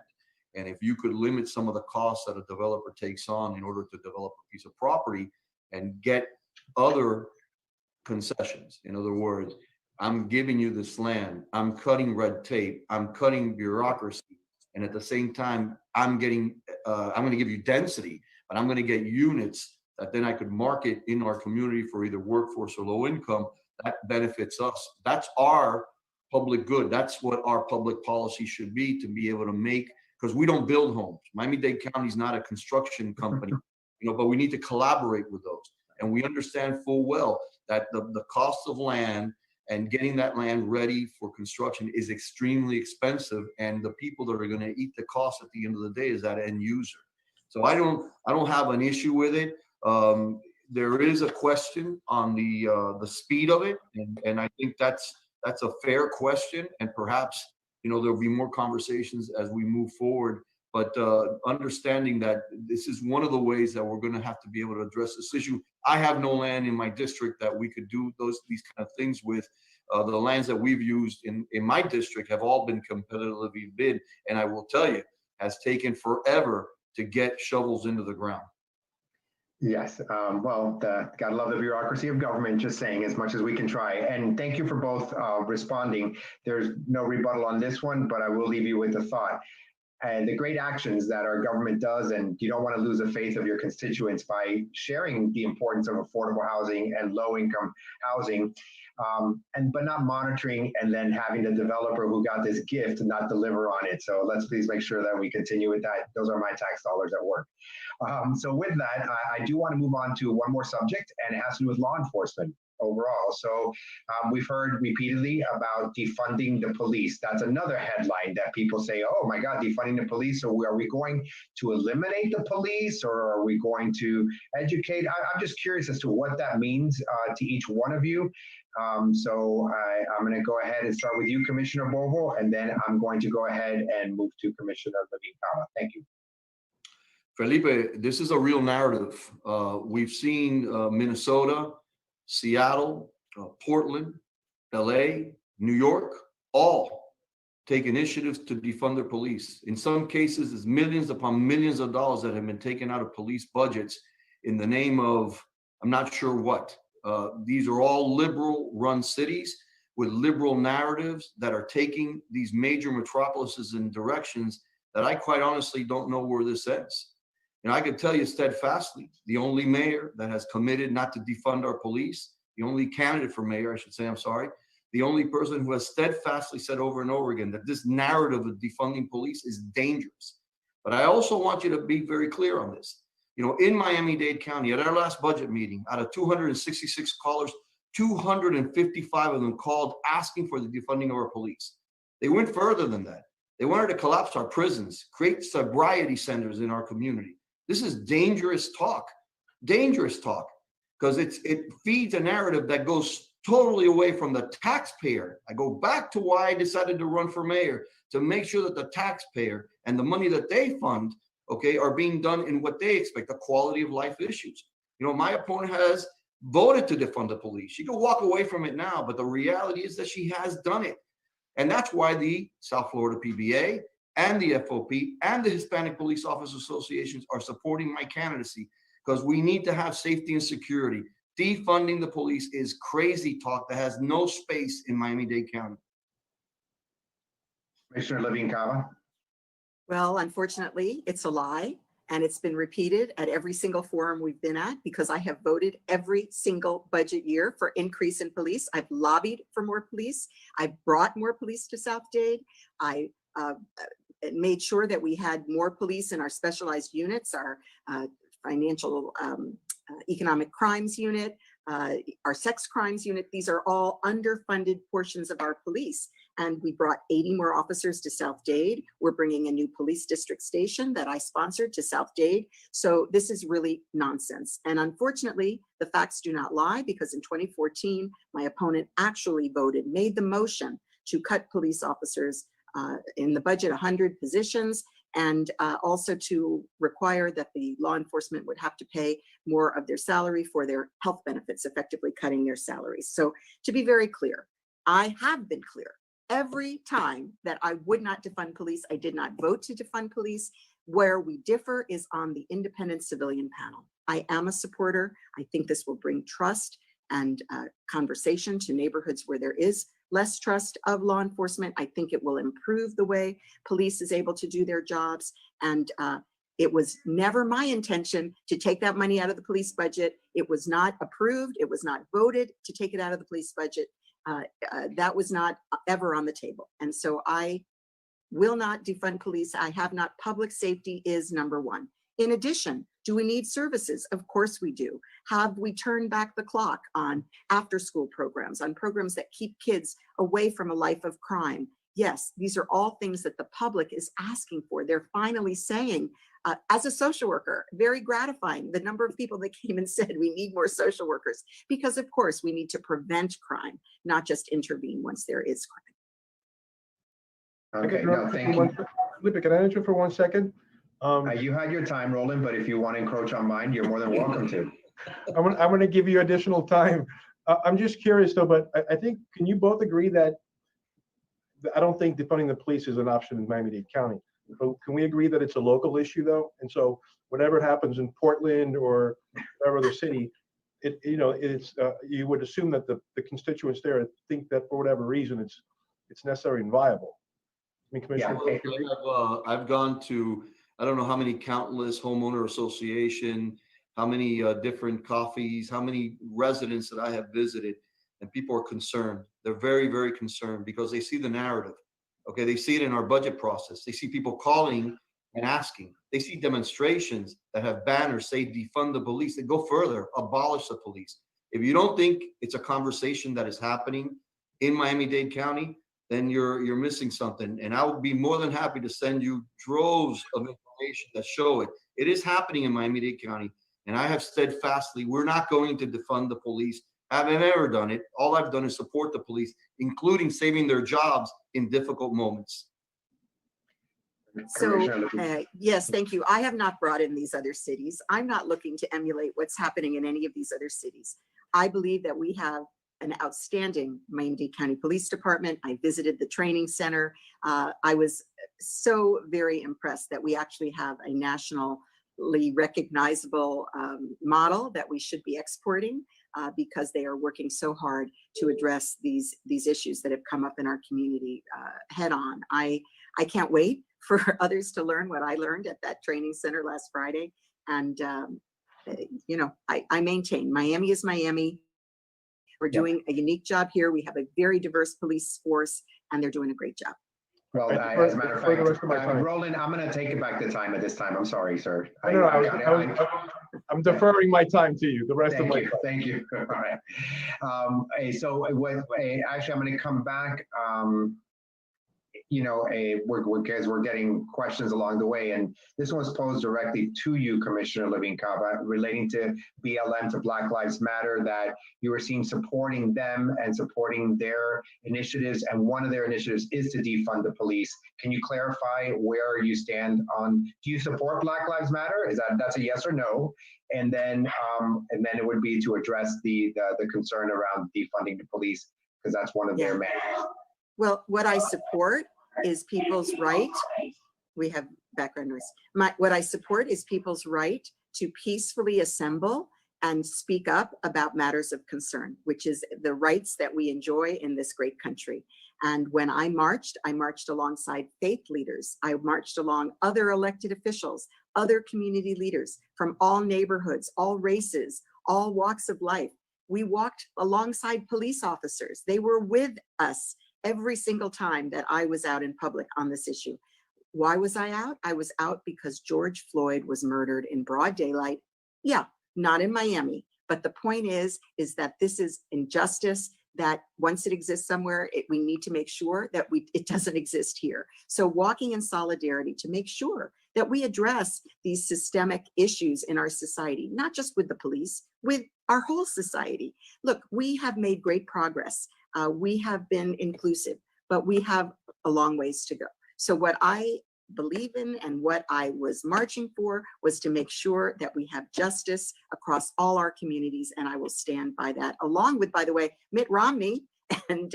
And if you could limit some of the costs that a developer takes on in order to develop a piece of property and get other concessions. In other words, I'm giving you this land, I'm cutting red tape, I'm cutting bureaucracy, and at the same time, I'm going to give you density, but I'm going to get units that then I could market in our community for either workforce or low income. That benefits us. That's our public good. That's what our public policy should be, to be able to make, because we don't build homes. Miami-Dade County is not a construction company, you know, but we need to collaborate with those. And we understand full well that the cost of land and getting that land ready for construction is extremely expensive. And the people that are going to eat the cost at the end of the day is that end user. So I don't have an issue with it. There is a question on the speed of it. And I think that's a fair question. And perhaps, you know, there'll be more conversations as we move forward. But understanding that this is one of the ways that we're going to have to be able to address this issue. I have no land in my district that we could do these kind of things with. The lands that we've used in my district have all been competitively bid, and I will tell you, has taken forever to get shovels into the ground. Yes, well, gotta love the bureaucracy of government, just saying, as much as we can try. And thank you for both responding. There's no rebuttal on this one, but I will leave you with a thought. And the great actions that our government does, and you don't want to lose the faith of your constituents by sharing the importance of affordable housing and low-income housing, but not monitoring and then having the developer who got this gift not deliver on it. So let's please make sure that we continue with that. Those are my tax dollars at work. So with that, I do want to move on to one more subject, and it has to do with law enforcement overall. So we've heard repeatedly about defunding the police. That's another headline that people say, oh my God, defunding the police. So are we going to eliminate the police, or are we going to educate? I'm just curious as to what that means to each one of you. So I'm going to go ahead and start with you, Commissioner Bovo, and then I'm going to go ahead and move to Commissioner Levine-Cava. Thank you. Felipe, this is a real narrative. We've seen Minnesota, Seattle, Portland, LA, New York, all take initiatives to defund their police. In some cases, it's millions upon millions of dollars that have been taken out of police budgets in the name of, I'm not sure what. These are all liberal run cities with liberal narratives that are taking these major metropolises in directions that I quite honestly don't know where this ends. And I can tell you steadfastly, the only mayor that has committed not to defund our police, the only candidate for mayor, I should say, I'm sorry, the only person who has steadfastly said over and over again that this narrative of defunding police is dangerous. But I also want you to be very clear on this. You know, in Miami-Dade County, at our last budget meeting, out of 266 callers, 255 of them called asking for the defunding of our police. They went further than that. They wanted to collapse our prisons, create sobriety centers in our community. This is dangerous talk, because it feeds a narrative that goes totally away from the taxpayer. I go back to why I decided to run for mayor, to make sure that the taxpayer and the money that they fund, okay, are being done in what they expect, the quality of life issues. You know, my opponent has voted to defund the police. She can walk away from it now, but the reality is that she has done it. And that's why the South Florida PBA and the FOP and the Hispanic Police Officers Associations are supporting my candidacy, because we need to have safety and security. Defunding the police is crazy talk that has no space in Miami-Dade County. Commissioner Levine Cava. Well, unfortunately, it's a lie, and it's been repeated at every single forum we've been at, because I have voted every single budget year for increase in police. I've lobbied for more police. I've brought more police to South Dade. I made sure that we had more police in our specialized units, our financial economic crimes unit, our sex crimes unit. These are all underfunded portions of our police. And we brought 80 more officers to South Dade. We're bringing a new police district station that I sponsored to South Dade. So this is really nonsense. And unfortunately, the facts do not lie, because in 2014, my opponent actually made the motion to cut police officers in the budget 100 positions, and also to require that the law enforcement would have to pay more of their salary for their health benefits, effectively cutting their salaries. So to be very clear, I have been clear. Every time that I would not defund police, I did not vote to defund police. Where we differ is on the independent civilian panel. I am a supporter. I think this will bring trust and conversation to neighborhoods where there is less trust of law enforcement. I think it will improve the way police is able to do their jobs. And it was never my intention to take that money out of the police budget. It was not approved. It was not voted to take it out of the police budget. That was not ever on the table. And so I will not defund police. I have not. Public safety is number one. In addition, do we need services? Of course we do. Have we turned back the clock on after-school programs, on programs that keep kids away from a life of crime? Yes, these are all things that the public is asking for. They're finally saying, as a social worker, very gratifying, the number of people that came and said we need more social workers, because of course we need to prevent crime, not just intervene once there is crime. Okay, no, thank you. Felipe, can I answer for 1 second? You had your time, Roland, but if you want to encroach on mine, you're more than welcome to. I'm going to give you additional time. I'm just curious though, but I think, can you both agree that I don't think defunding the police is an option in Miami-Dade County? But can we agree that it's a local issue though? And so whatever happens in Portland or whatever other city, you would assume that the constituents there think that for whatever reason it's necessary and viable. I mean, Commissioner, I've gone to, I don't know how many countless homeowner association, how many different coffees, how many residents that I have visited, and people are concerned. They're very, very concerned because they see the narrative. Okay, they see it in our budget process. They see people calling and asking. They see demonstrations that have banners say defund the police. They go further, abolish the police. If you don't think it's a conversation that is happening in Miami-Dade County, then you're missing something. And I would be more than happy to send you droves of information that show it. It is happening in Miami-Dade County. And I have steadfastly, we're not going to defund the police. I haven't ever done it. All I've done is support the police, including saving their jobs in difficult moments. So, yes, thank you. I have not brought in these other cities. I'm not looking to emulate what's happening in any of these other cities. I believe that we have an outstanding Miami-Dade County Police Department. I visited the training center. I was so very impressed that we actually have a nationally recognizable model that we should be exporting because they are working so hard to address these issues that have come up in our community head on. I can't wait for others to learn what I learned at that training center last Friday. And, I maintain Miami is Miami. We're doing a unique job here. We have a very diverse police force and they're doing a great job. Well, as a matter of fact, Roland, I'm going to take it back to time at this time. I'm sorry, sir. I'm deferring my time to you, the rest of Thank my you, thank you. All right. So actually, I'm going to come back. Because we're getting questions along the way, and this one's posed directly to you, Commissioner Levine-Cava, relating to BLM, to Black Lives Matter, that you were seen supporting them and supporting their initiatives, and one of their initiatives is to defund the police. Can you clarify where you stand on? Do you support Black Lives Matter? That's a yes or no? And then it would be to address the concern around defunding the police, because that's one of their main. Well, what I support is people's right. We have background noise. What I support is people's right to peacefully assemble and speak up about matters of concern, which is the rights that we enjoy in this great country. And when I marched alongside faith leaders. I marched along other elected officials, other community leaders from all neighborhoods, all races, all walks of life. We walked alongside police officers. They were with us every single time that I was out in public on this issue. Why was I out? I was out because George Floyd was murdered in broad daylight. Yeah, not in Miami. But the point is that this is injustice, that once it exists somewhere, we need to make sure that it doesn't exist here. So walking in solidarity to make sure that we address these systemic issues in our society, not just with the police, with our whole society. Look, we have made great progress. We have been inclusive, but we have a long ways to go. So what I believe in and what I was marching for was to make sure that we have justice across all our communities, and I will stand by that, along with, by the way, Mitt Romney and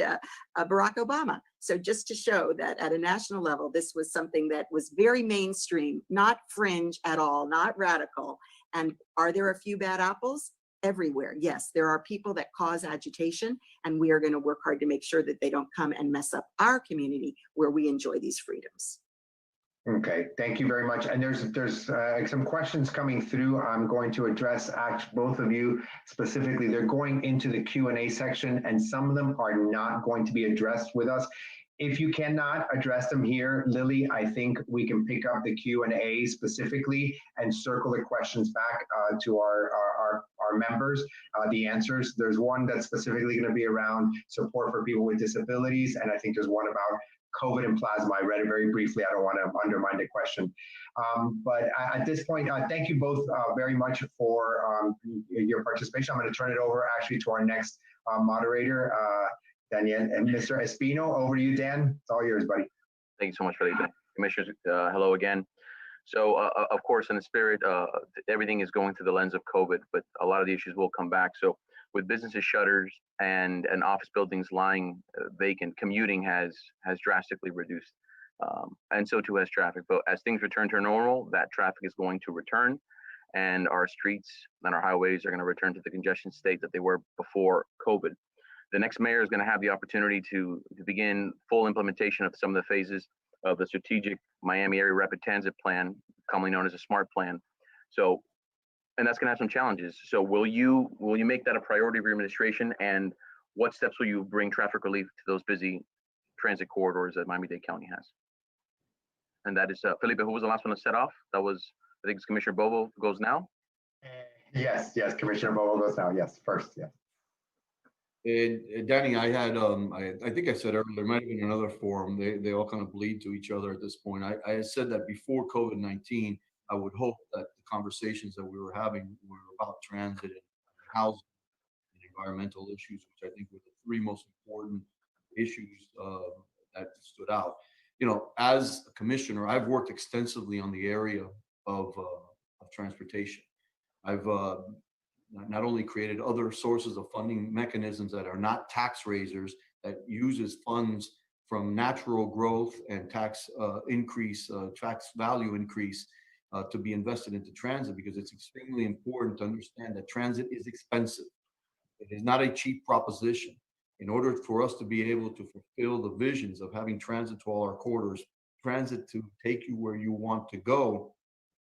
Barack Obama. So just to show that at a national level, this was something that was very mainstream, not fringe at all, not radical. And are there a few bad apples? Everywhere. Yes, there are people that cause agitation, and we are going to work hard to make sure that they don't come and mess up our community where we enjoy these freedoms. Okay, thank you very much. And there's some questions coming through. I'm going to address both of you specifically. They're going into the Q&A section, and some of them are not going to be addressed with us. If you cannot address them here, Lily, I think we can pick up the Q&A specifically and circle the questions back to our members, the answers. There's one that's specifically going to be around support for people with disabilities, and I think there's one about COVID and plasma. I read it very briefly. I don't want to undermine the question. But at this point, thank you both very much for your participation. I'm going to turn it over actually to our next moderator, Daniel and Mr. Espino. Over to you, Dan. It's all yours, buddy. Thank you so much, Felipe. Commissioners, hello again. So, of course, in the spirit, everything is going through the lens of COVID, but a lot of the issues will come back. So with businesses shutters and office buildings lying vacant, commuting has drastically reduced. And so too has traffic. But as things return to normal, that traffic is going to return, and our streets and our highways are going to return to the congestion state that they were before COVID. The next mayor is going to have the opportunity to begin full implementation of some of the phases of the strategic Miami Area Rapid Transit Plan, commonly known as a SMART plan. So, and that's going to have some challenges. So will you make that a priority of your administration, and what steps will you bring traffic relief to those busy transit corridors that Miami-Dade County has? And that is, Felipe, who was the last one to set off? That was, I think it's Commissioner Bovo goes now. Yes, Commissioner Bovo goes now. Yes, first, yes. And Danny, I had, I think I said earlier, there might have been another forum. They all kind of bleed to each other at this point. I had said that before COVID-19, I would hope that the conversations that we were having were about transit and housing and environmental issues, which I think were the three most important issues that stood out. You know, as a commissioner, I've worked extensively on the area of transportation. I've not only created other sources of funding mechanisms that are not tax raisers, that uses funds from natural growth and tax increase, tax value increase to be invested into transit, because it's extremely important to understand that transit is expensive. It is not a cheap proposition. In order for us to be able to fulfill the visions of having transit to all our corridors, transit to take you where you want to go,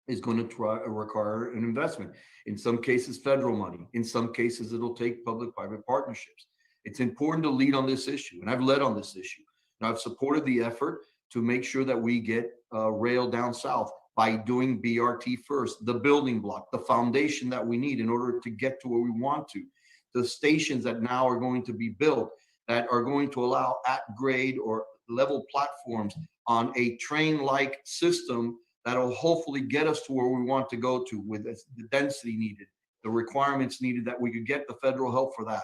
is going to require an investment. In some cases, federal money. In some cases, it'll take public-private partnerships. It's important to lead on this issue, and I've led on this issue. And I've supported the effort to make sure that we get rail down south. by doing BRT first, the building block, the foundation that we need in order to get to where we want to. The stations that now are going to be built that are going to allow at grade or level platforms on a train-like system that'll hopefully get us to where we want to go to with the density needed, the requirements needed, that we could get the federal help for that.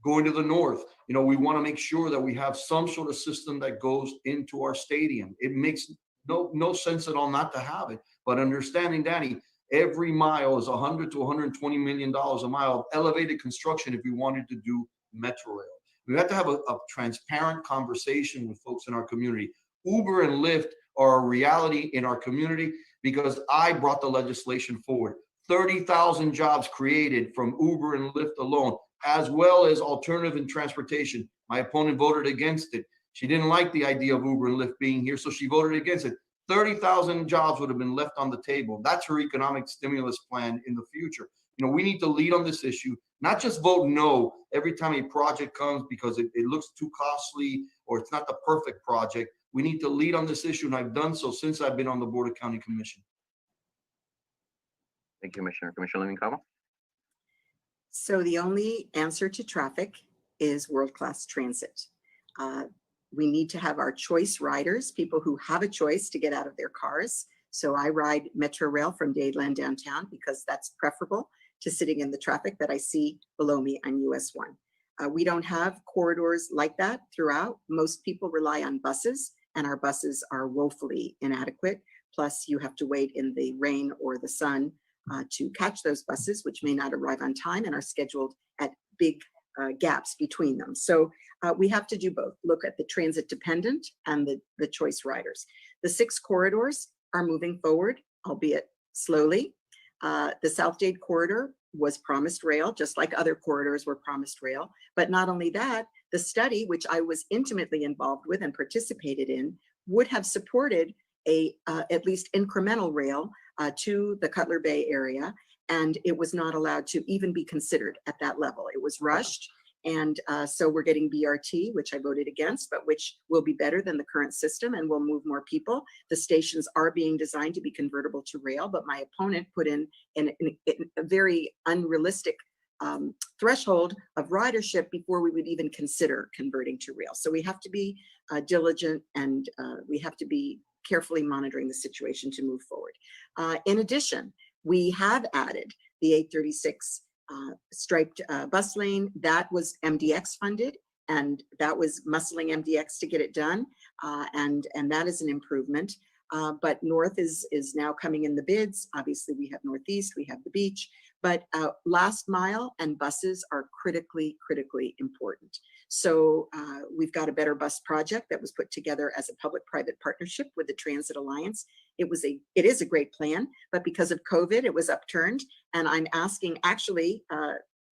Going to the north, we want to make sure that we have some sort of system that goes into our stadium. It makes no sense at all not to have it, but understanding, Danny, every mile is $100 to $120 million a mile of elevated construction if we wanted to do Metro Rail. We have to have a transparent conversation with folks in our community. Uber and Lyft are a reality in our community because I brought the legislation forward. 30,000 jobs created from Uber and Lyft alone, as well as alternative in transportation. My opponent voted against it. She didn't like the idea of Uber and Lyft being here, so she voted against it. 30,000 jobs would have been left on the table. That's her economic stimulus plan in the future. We need to lead on this issue, not just vote no every time a project comes because it looks too costly or it's not the perfect project. We need to lead on this issue, and I've done so since I've been on the Board of County Commission. Thank you, Commissioner. Commissioner Limon-Cava? So the only answer to traffic is world-class transit. We need to have our choice riders, people who have a choice to get out of their cars. So I ride Metro Rail from Dadeland downtown because that's preferable to sitting in the traffic that I see below me on US 1. We don't have corridors like that throughout. Most people rely on buses, and our buses are woefully inadequate. Plus, you have to wait in the rain or the sun to catch those buses, which may not arrive on time and are scheduled at big gaps between them. So we have to do both, look at the transit dependent and the choice riders. The 6 corridors are moving forward, albeit slowly. The South Dade corridor was promised rail, just like other corridors were promised rail. But not only that, the study, which I was intimately involved with and participated in, would have supported a at least incremental rail to the Cutler Bay area, and it was not allowed to even be considered at that level. It was rushed, and so we're getting BRT, which I voted against, but which will be better than the current system and will move more people. The stations are being designed to be convertible to rail, but my opponent put in a very unrealistic threshold of ridership before we would even consider converting to rail. So we have to be diligent, and we have to be carefully monitoring the situation to move forward. In addition, we have added the 836 striped bus lane. That was MDX funded, and that was muscling MDX to get it done, and that is an improvement. But North is now coming in the bids. Obviously, we have Northeast, we have the beach, but last mile and buses are critically important. So we've got a Better Bus project that was put together as a public-private partnership with the Transit Alliance. It is a great plan, but because of COVID, it was upturned. And I'm asking actually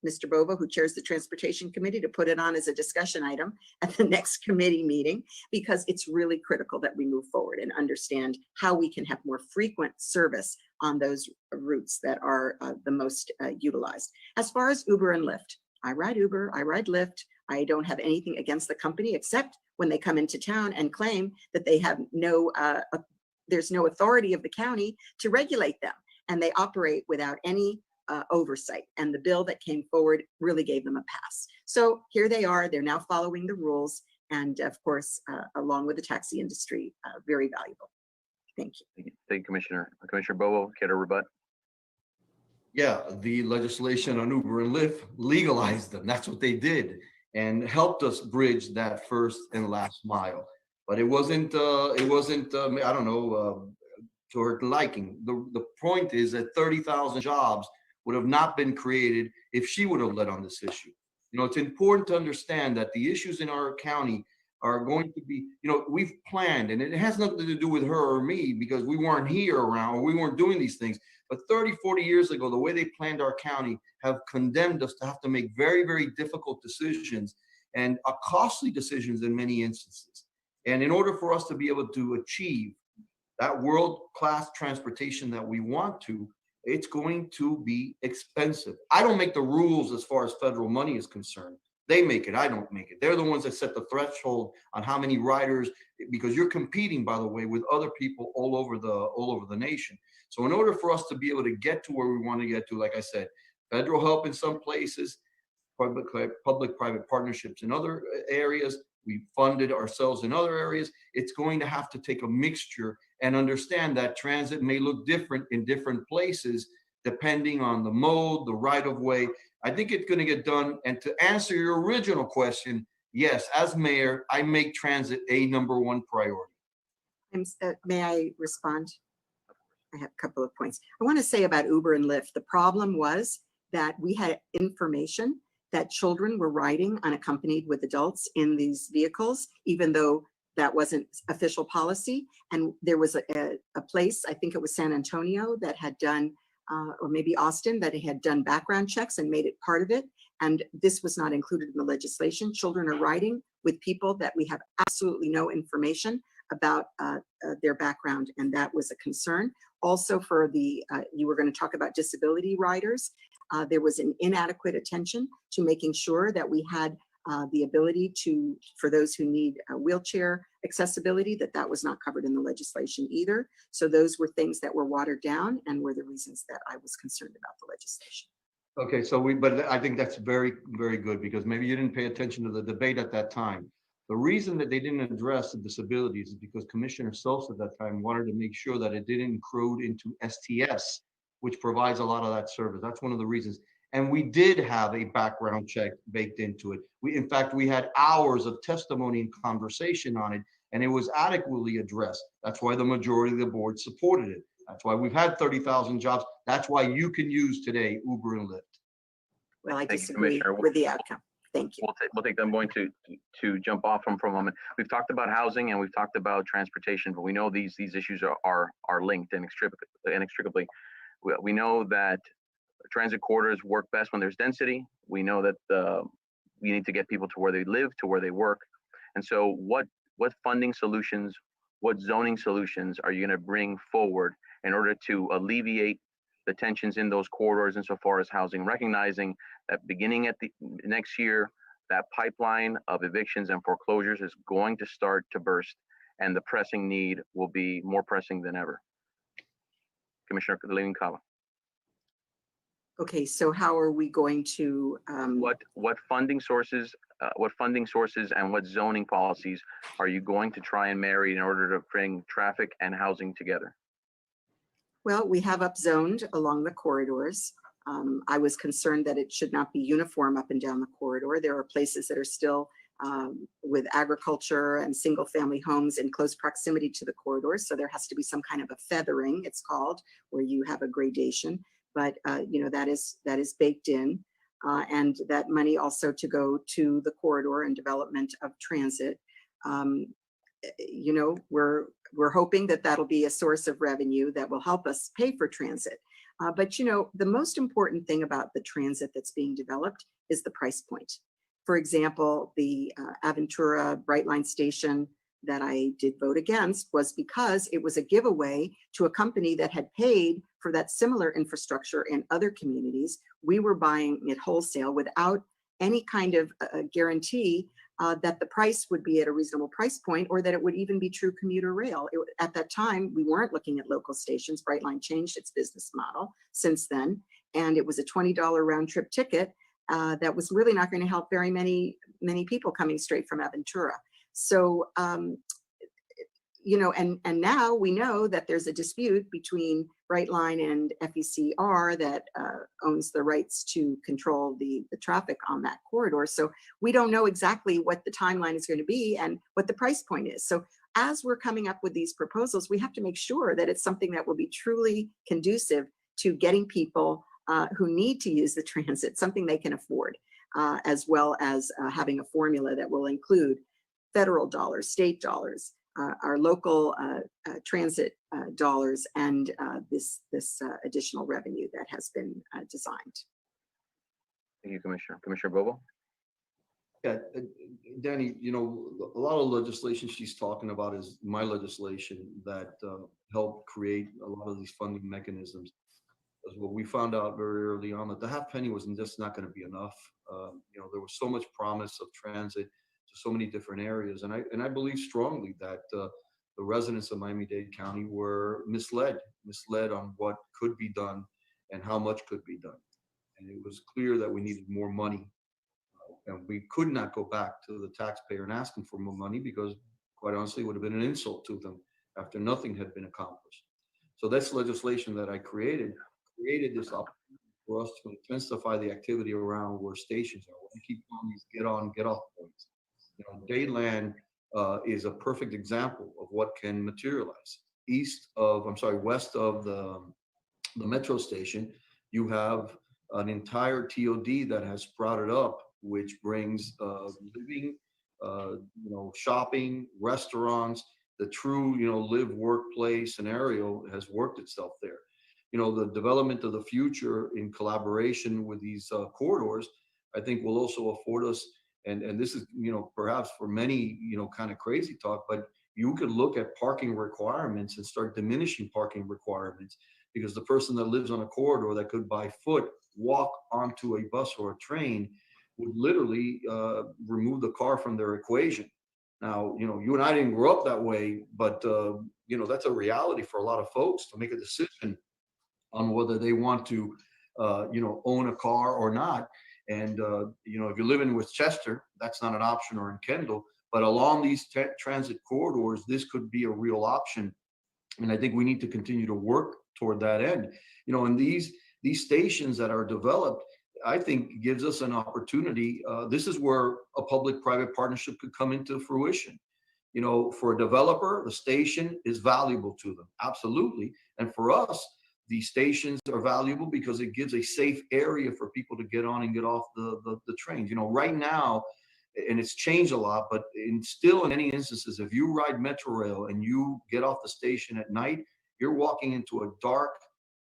Mr. Bova, who chairs the Transportation Committee, to put it on as a discussion item at the next committee meeting, because it's really critical that we move forward and understand how we can have more frequent service on those routes that are the most utilized. As far as Uber and Lyft, I ride Uber, I ride Lyft. I don't have anything against the company, except when they come into town and claim that they have there's no authority of the county to regulate them, and they operate without any oversight. And the bill that came forward really gave them a pass. So here they are, they're now following the rules, and of course, along with the taxi industry, very valuable. Thank you. Thank you, Commissioner. Commissioner Bovo, care to rebut? Yeah, the legislation on Uber and Lyft legalized them. That's what they did, and helped us bridge that first and last mile. But it wasn't I don't know, to her liking. The point is that 30,000 jobs would have not been created if she would have led on this issue. It's important to understand that the issues in our county are going to be, we've planned, and it has nothing to do with her or me because we weren't here around, or we weren't doing these things. But 30, 40 years ago, the way they planned our county have condemned us to have to make very, very difficult decisions, and costly decisions in many instances. And in order for us to be able to achieve that world-class transportation that we want to, it's going to be expensive. I don't make the rules as far as federal money is concerned. They make it. I don't make it. They're the ones that set the threshold on how many riders, because you're competing, by the way, with other people all over the nation. So in order for us to be able to get to where we want to get to, like I said, federal help in some places, public-private partnerships in other areas, we funded ourselves in other areas. It's going to have to take a mixture and understand that transit may look different in different places depending on the mode, the right of way. I think it's going to get done. And to answer your original question, yes, as mayor, I make transit a #1 priority. May I respond? I have a couple of points. I want to say about Uber and Lyft. The problem was that we had information that children were riding unaccompanied with adults in these vehicles, even though that wasn't official policy. And there was a place, I think it was San Antonio, that had done, or maybe Austin, that had done background checks and made it part of it. And this was not included in the legislation. Children are riding with people that we have absolutely no information about their background, and that was a concern. Also for the, you were going to talk about disability riders. There was an inadequate attention to making sure that we had the ability to, for those who need wheelchair accessibility, that was not covered in the legislation either. So those were things that were watered down and were the reasons that I was concerned about the legislation. Okay, so but I think that's very, very good, because maybe you didn't pay attention to the debate at that time. The reason that they didn't address the disabilities is because Commissioner Sosa at that time wanted to make sure that it didn't encroach into STS, which provides a lot of that service. That's one of the reasons. And we did have a background check baked into it. In fact, we had hours of testimony and conversation on it, and it was adequately addressed. That's why the majority of the board supported it. That's why we've had 30,000 jobs. That's why you can use today Uber and Lyft. Well, I Thank you, disagree Commissioner. with the outcome. Thank you. We'll take. I'm going to jump off from for a moment. We've talked about housing and we've talked about transportation, but we know these issues are linked inextricably. We know that transit corridors work best when there's density. We know that we need to get people to where they live, to where they work. And so what funding solutions, what zoning solutions are you going to bring forward in order to alleviate the tensions in those corridors insofar as housing, recognizing that beginning at the next year, that pipeline of evictions and foreclosures is going to start to burst, and the pressing need will be more pressing than ever. Commissioner Cava. Okay, so how are we going to? What funding sources and what zoning policies are you going to try and marry in order to bring traffic and housing together? Well, we have upzoned along the corridors. I was concerned that it should not be uniform up and down the corridor. There are places that are still with agriculture and single family homes in close proximity to the corridors. So there has to be some kind of a feathering, it's called, where you have a gradation. But you know, that is baked in. And that money also to go to the corridor and development of transit. You know, we're hoping that that'll be a source of revenue that will help us pay for transit. But you know, the most important thing about the transit that's being developed is the price point. For example, the Aventura Brightline station that I did vote against was because it was a giveaway to a company that had paid for that similar infrastructure in other communities. We were buying it wholesale without any kind of guarantee that the price would be at a reasonable price point, or that it would even be true commuter rail. At that time, we weren't looking at local stations. Brightline changed its business model since then, and it was a $20 round trip ticket that was really not going to help very many people coming straight from Aventura. So, you know, and now we know that there's a dispute between Brightline and FECR that owns the rights to control the traffic on that corridor. So we don't know exactly what the timeline is going to be and what the price point is. So as we're coming up with these proposals, we have to make sure that it's something that will be truly conducive to getting people who need to use the transit, something they can afford, as well as having a formula that will include federal dollars, state dollars, our local transit dollars, and this additional revenue that has been designed. Thank you, Commissioner. Commissioner Bobo? Yeah, Danny, you know, a lot of legislation she's talking about is my legislation that helped create a lot of these funding mechanisms. Because what we found out very early on that the half penny was just not going to be enough. There was so much promise of transit to so many different areas, and I believe strongly that the residents of Miami-Dade County were misled on what could be done and how much could be done. And it was clear that we needed more money. And we could not go back to the taxpayer and ask them for more money because, quite honestly, it would have been an insult to them after nothing had been accomplished. So this legislation that I created this opportunity for us to intensify the activity around where stations are. We keep on these get on, get off points. Dadeland is a perfect example of what can materialize. West of the metro station, you have an entire TOD that has sprouted up, which brings living, shopping, restaurants, the true, live, work, play scenario has worked itself there. The development of the future in collaboration with these corridors, I think will also afford us, and this is, perhaps for many, kind of crazy talk, but you could look at parking requirements and start diminishing parking requirements, because the person that lives on a corridor that could by foot walk onto a bus or a train would literally remove the car from their equation. Now, you and I didn't grow up that way, but that's a reality for a lot of folks to make a decision on whether they want to, own a car or not. And, if you live in Westchester, that's not an option, or in Kendall, but along these transit corridors, this could be a real option. And I think we need to continue to work toward that end. And these stations that are developed, I think gives us an opportunity. This is where a public-private partnership could come into fruition. For a developer, the station is valuable to them, absolutely. And for us, the stations are valuable because it gives a safe area for people to get on and get off the trains. Right now, and it's changed a lot, but still in many instances, if you ride Metro Rail and you get off the station at night, you're walking into a dark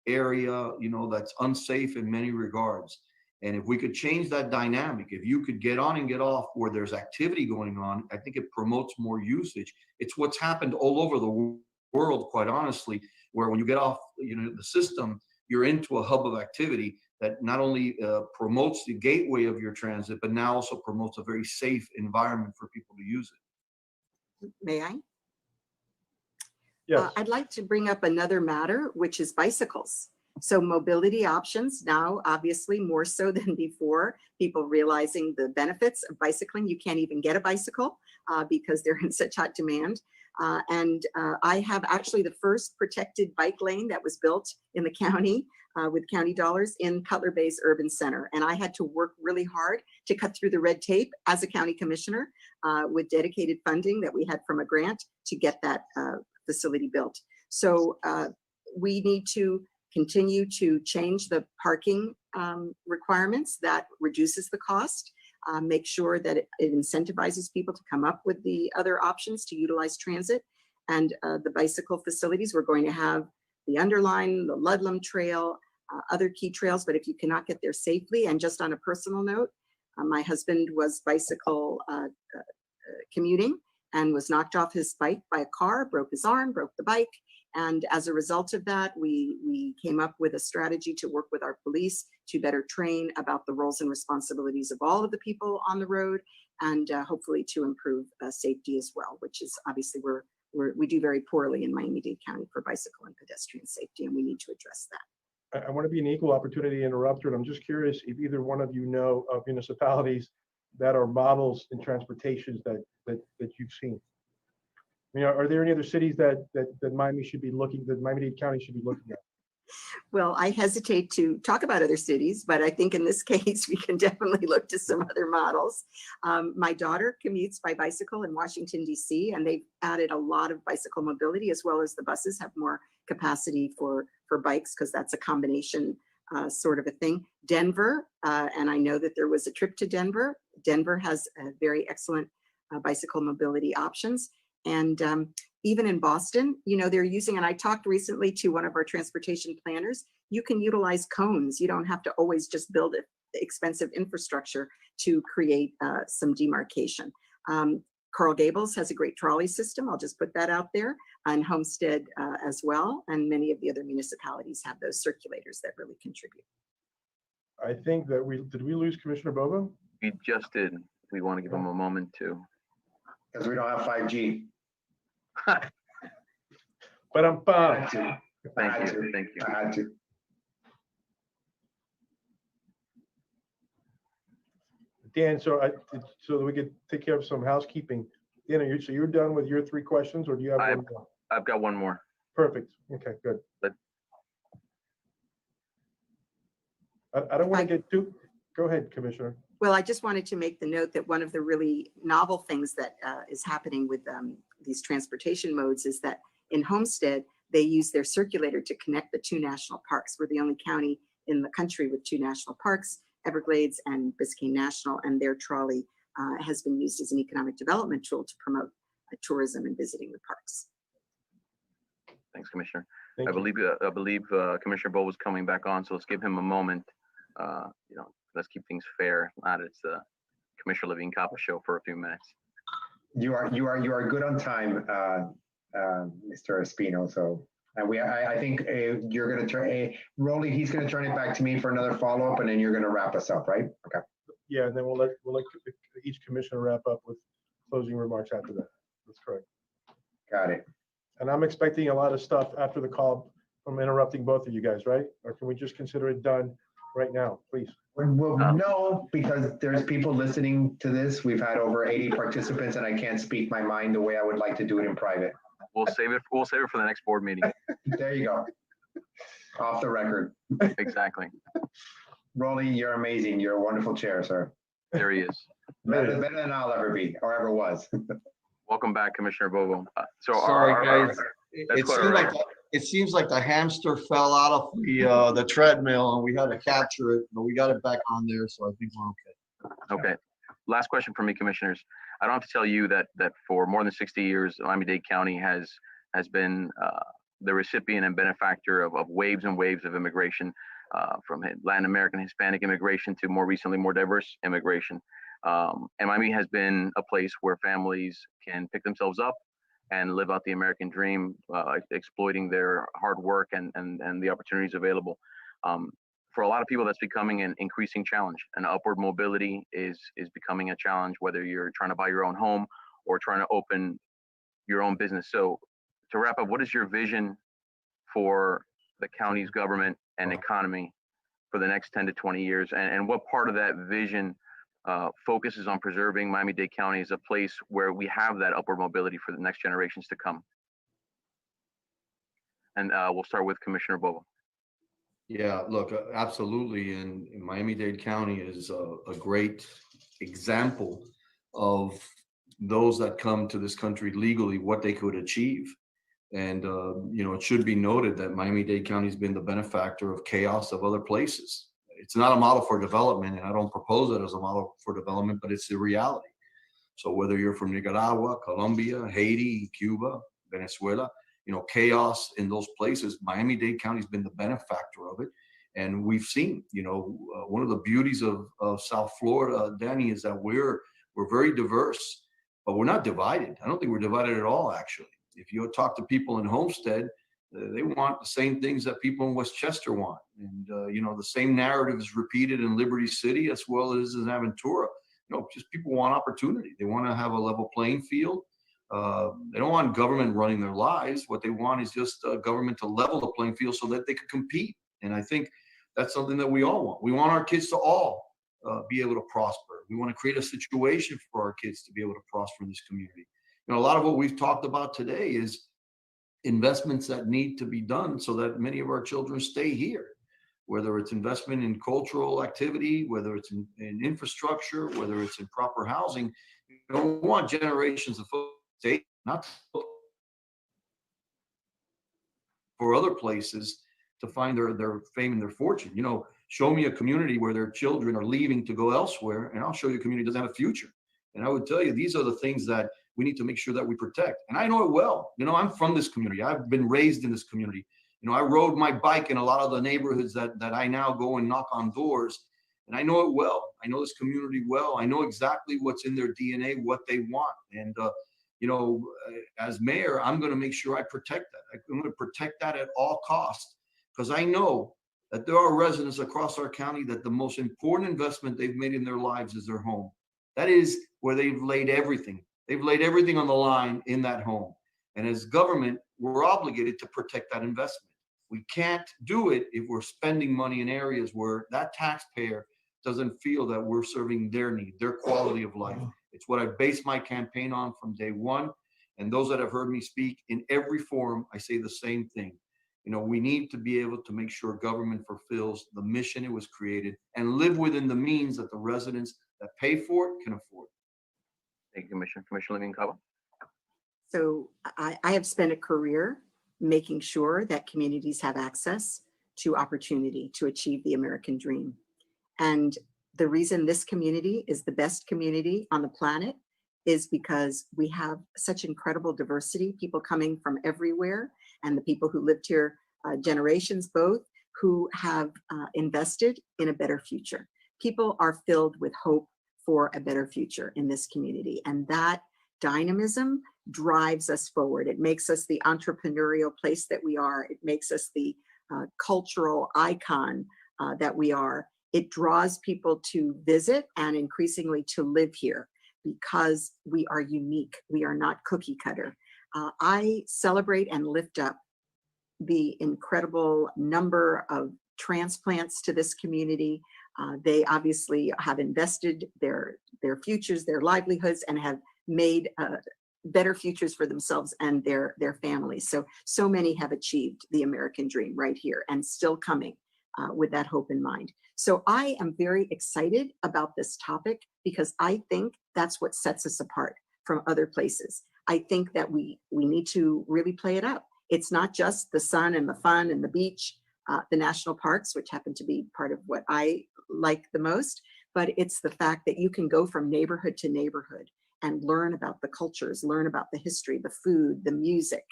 area, that's unsafe in many regards. And if we could change that dynamic, if you could get on and get off where there's activity going on, I think it promotes more usage. It's what's happened all over the world, quite honestly, where when you get off, the system, you're into a hub of activity that not only promotes the gateway of your transit, but now also promotes a very safe environment for people to use it. May I? Yes. I'd like to bring up another matter, which is bicycles. So mobility options now, obviously more so than before, people realizing the benefits of bicycling. You can't even get a bicycle because they're in such hot demand. I have actually the first protected bike lane that was built in the county with county dollars in Cutler Bay's urban center. And I had to work really hard to cut through the red tape as a county commissioner with dedicated funding that we had from a grant to get that facility built. So we need to continue to change the parking requirements that reduces the cost. Make sure that it incentivizes people to come up with the other options to utilize transit. And the bicycle facilities, we're going to have the Underline, the Ludlam Trail, other key trails, but if you cannot get there safely, and just on a personal note, my husband was bicycle commuting and was knocked off his bike by a car, broke his arm, broke the bike. And as a result of that, we came up with a strategy to work with our police to better train about the roles and responsibilities of all of the people on the road, and hopefully to improve safety as well, which is obviously we do very poorly in Miami-Dade County for bicycle and pedestrian safety, and we need to address that. I want to be an equal opportunity interrupter, and I'm just curious if either one of you know of municipalities that are models in transportations that you've seen. Are there any other cities that Miami-Dade County should be looking at? Well, I hesitate to talk about other cities, but I think in this case, we can definitely look to some other models. My daughter commutes by bicycle in Washington, D.C., and they've added a lot of bicycle mobility, as well as the buses have more capacity for bikes, because that's a combination sort of a thing. Denver, and I know that there was a trip to Denver. Denver has very excellent bicycle mobility options. And even in Boston, they're using, and I talked recently to one of our transportation planners, you can utilize cones. You don't have to always just build expensive infrastructure to create some demarcation. Coral Gables has a great trolley system. I'll just put that out there. And Homestead as well. And many of the other municipalities have those circulators that really contribute. I think that did we lose Commissioner Bobo? We just did. We want to give him a moment to. Because we don't have 5G. But I'm I had to. I had Thank to. you. Thank you. I had to. Dan, so that we could take care of some housekeeping. Dan, so you're done with your 3 questions, or do you have one more? I've got one more. Perfect. Okay, good. But- I don't want to get too, go ahead, Commissioner. Well, I just wanted to make the note that one of the really novel things that is happening with these transportation modes is that in Homestead, they use their circulator to connect the 2 national parks. We're the only county in the country with 2 national parks, Everglades and Biscayne National, and their trolley has been used as an economic development tool to promote tourism and visiting the parks. Thanks, Commissioner. Thank I you. believe Commissioner Bo was coming back on, so let's give him a moment. Let's keep things fair. Not it's the Commissioner Levine Capa show for a few minutes. You are good on time, Mr. Espino. So, and I think you're going to turn, Rolly, he's going to turn it back to me for another follow-up, and then you're going to wrap us up, right? Okay. Yeah, and then we'll let each commissioner wrap up with closing remarks after that. That's correct. Got it. And I'm expecting a lot of stuff after the call from interrupting both of you guys, right? Or can we just consider it done right now, please? Well, no, because there's people listening to this. We've had over 80 participants, and I can't speak my mind the way I would like to do it in private. We'll save it for the next board meeting. There you go. Off the record. Exactly. Rolly, you're amazing. You're a wonderful chair, sir. There he is. Better than I'll ever be or ever was. Welcome back, Commissioner Bobo. Sorry, guys. It seems like the hamster fell out of the treadmill and we had to capture it, but we got it back on there, so I think we're okay. Okay. Last question for me, commissioners. I don't have to tell you that for more than 60 years, Miami-Dade County has been the recipient and benefactor of waves and waves of immigration, from Latin American, Hispanic immigration to more recently, more diverse immigration. And Miami has been a place where families can pick themselves up and live out the American dream, exploiting their hard work and the opportunities available. For a lot of people, that's becoming an increasing challenge. And upward mobility is becoming a challenge, whether you're trying to buy your own home or trying to open your own business. So to wrap up, what is your vision for the county's government and economy for the next 10 to 20 years? And what part of that vision focuses on preserving Miami-Dade County as a place where we have that upward mobility for the next generations to come? And we'll start with Commissioner Bobo. Yeah, look, absolutely. And Miami-Dade County is a great example of those that come to this country legally, what they could achieve. And, it should be noted that Miami-Dade County has been the benefactor of chaos of other places. It's not a model for development, and I don't propose it as a model for development, but it's the reality. So whether you're from Nicaragua, Colombia, Haiti, Cuba, Venezuela, chaos in those places, Miami-Dade County has been the benefactor of it. And we've seen, one of the beauties of South Florida, Danny, is that we're very diverse, but we're not divided. I don't think we're divided at all, actually. If you talk to people in Homestead, they want the same things that people in Westchester want. And, the same narrative is repeated in Liberty City as well as in Aventura. Just people want opportunity. They want to have a level playing field. They don't want government running their lives. What they want is just government to level the playing field so that they can compete. And I think that's something that we all want. We want our kids to all be able to prosper. We want to create a situation for our kids to be able to prosper in this community. A lot of what we've talked about today is investments that need to be done so that many of our children stay here, whether it's investment in cultural activity, whether it's in infrastructure, whether it's in proper housing. We don't want generations of folks to stay, not for other places to find their fame and their fortune. Show me a community where their children are leaving to go elsewhere, and I'll show you a community that doesn't have a future. And I would tell you, these are the things that we need to make sure that we protect. And I know it well. I'm from this community. I've been raised in this community. I rode my bike in a lot of the neighborhoods that I now go and knock on doors. And I know it well. I know this community well. I know exactly what's in their DNA, what they want. And, as mayor, I'm going to make sure I protect that. I'm going to protect that at all costs, because I know that there are residents across our county that the most important investment they've made in their lives is their home. That is where they've laid everything. They've laid everything on the line in that home. And as government, we're obligated to protect that investment. We can't do it if we're spending money in areas where that taxpayer doesn't feel that we're serving their need, their quality of life. It's what I base my campaign on from day one. And those that have heard me speak in every forum, I say the same thing. We need to be able to make sure government fulfills the mission it was created and live within the means that the residents that pay for it can afford. Thank you, Commissioner. Commissioner Levine-Cava. So I have spent a career making sure that communities have access to opportunity to achieve the American dream. And the reason this community is the best community on the planet is because we have such incredible diversity, people coming from everywhere, and the people who lived here generations both, who have invested in a better future. People are filled with hope for a better future in this community. And that dynamism drives us forward. It makes us the entrepreneurial place that we are. It makes us the cultural icon that we are. It draws people to visit and increasingly to live here because we are unique. We are not cookie cutter. I celebrate and lift up the incredible number of transplants to this community. They obviously have invested their futures, their livelihoods, and have made better futures for themselves and their families. So many have achieved the American dream right here and still coming with that hope in mind. So I am very excited about this topic because I think that's what sets us apart from other places. I think that we need to really play it up. It's not just the sun and the fun and the beach, the national parks, which happen to be part of what I like the most, but it's the fact that you can go from neighborhood to neighborhood and learn about the cultures, learn about the history, the food, the music,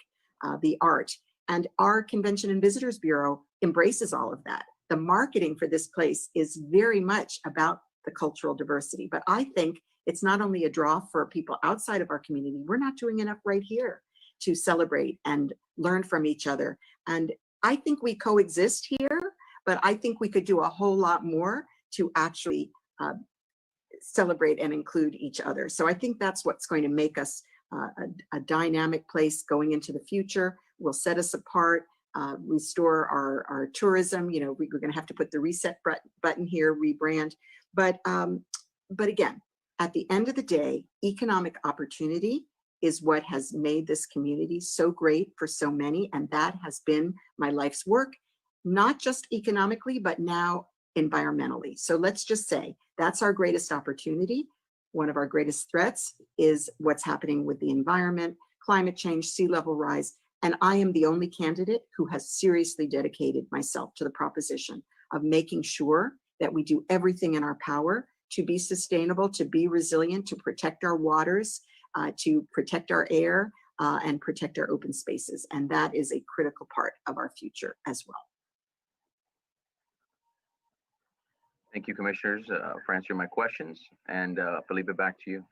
the art. And our Convention and Visitors Bureau embraces all of that. The marketing for this place is very much about the cultural diversity, but I think it's not only a draw for people outside of our community, we're not doing enough right here to celebrate and learn from each other. And I think we coexist here, but I think we could do a whole lot more to actually celebrate and include each other. So I think that's what's going to make us a dynamic place going into the future, will set us apart, restore our tourism. We're going to have to put the reset button here, rebrand. But again, at the end of the day, economic opportunity is what has made this community so great for so many. And that has been my life's work, not just economically, but now environmentally. So let's just say that's our greatest opportunity. One of our greatest threats is what's happening with the environment, climate change, sea level rise. And I am the only candidate who has seriously dedicated myself to the proposition of making sure that we do everything in our power to be sustainable, to be resilient, to protect our waters, to protect our air, and protect our open spaces. And that is a critical part of our future as well. Thank you, commissioners, for answering my questions. And Felipe, back to you.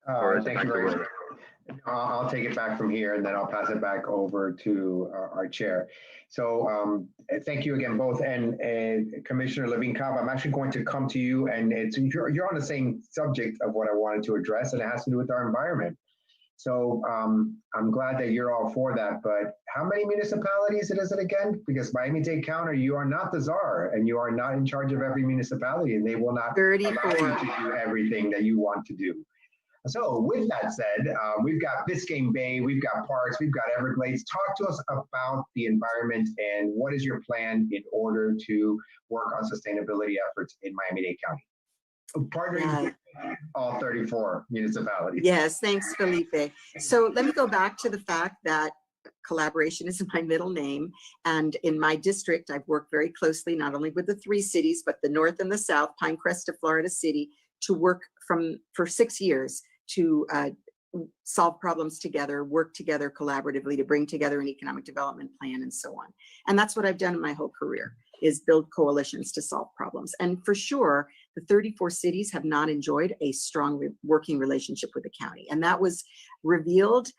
Thank you very much. I'll take it back from here and then I'll pass it back over to our chair. So thank you again both. And Commissioner Levine-Cava, I'm actually going to come to you, and you're on the same subject of what I wanted to address, and it has to do with our environment. So I'm glad that you're all for that, but how many municipalities is it again? Because Miami-Dade County, you are not the czar and you are not in charge of every municipality, and they will not 34. allow you to do everything that you want to do. So with that said, we've got Biscayne Bay, we've got parks, we've got Everglades. Talk to us about the environment and what is your plan in order to work on sustainability efforts in Miami-Dade County? Partnering with all 34 municipalities. Yes, thanks, Felipe. So let me go back to the fact that collaboration is my middle name. And in my district, I've worked very closely, not only with the 3 cities, but the North and the South, Pinecrest to Florida City, to work for 6 years to solve problems together, work together collaboratively to bring together an economic development plan and so on. And that's what I've done in my whole career. is build coalitions to solve problems. And for sure, the 34 cities have not enjoyed a strong working relationship with the county. And that was revealed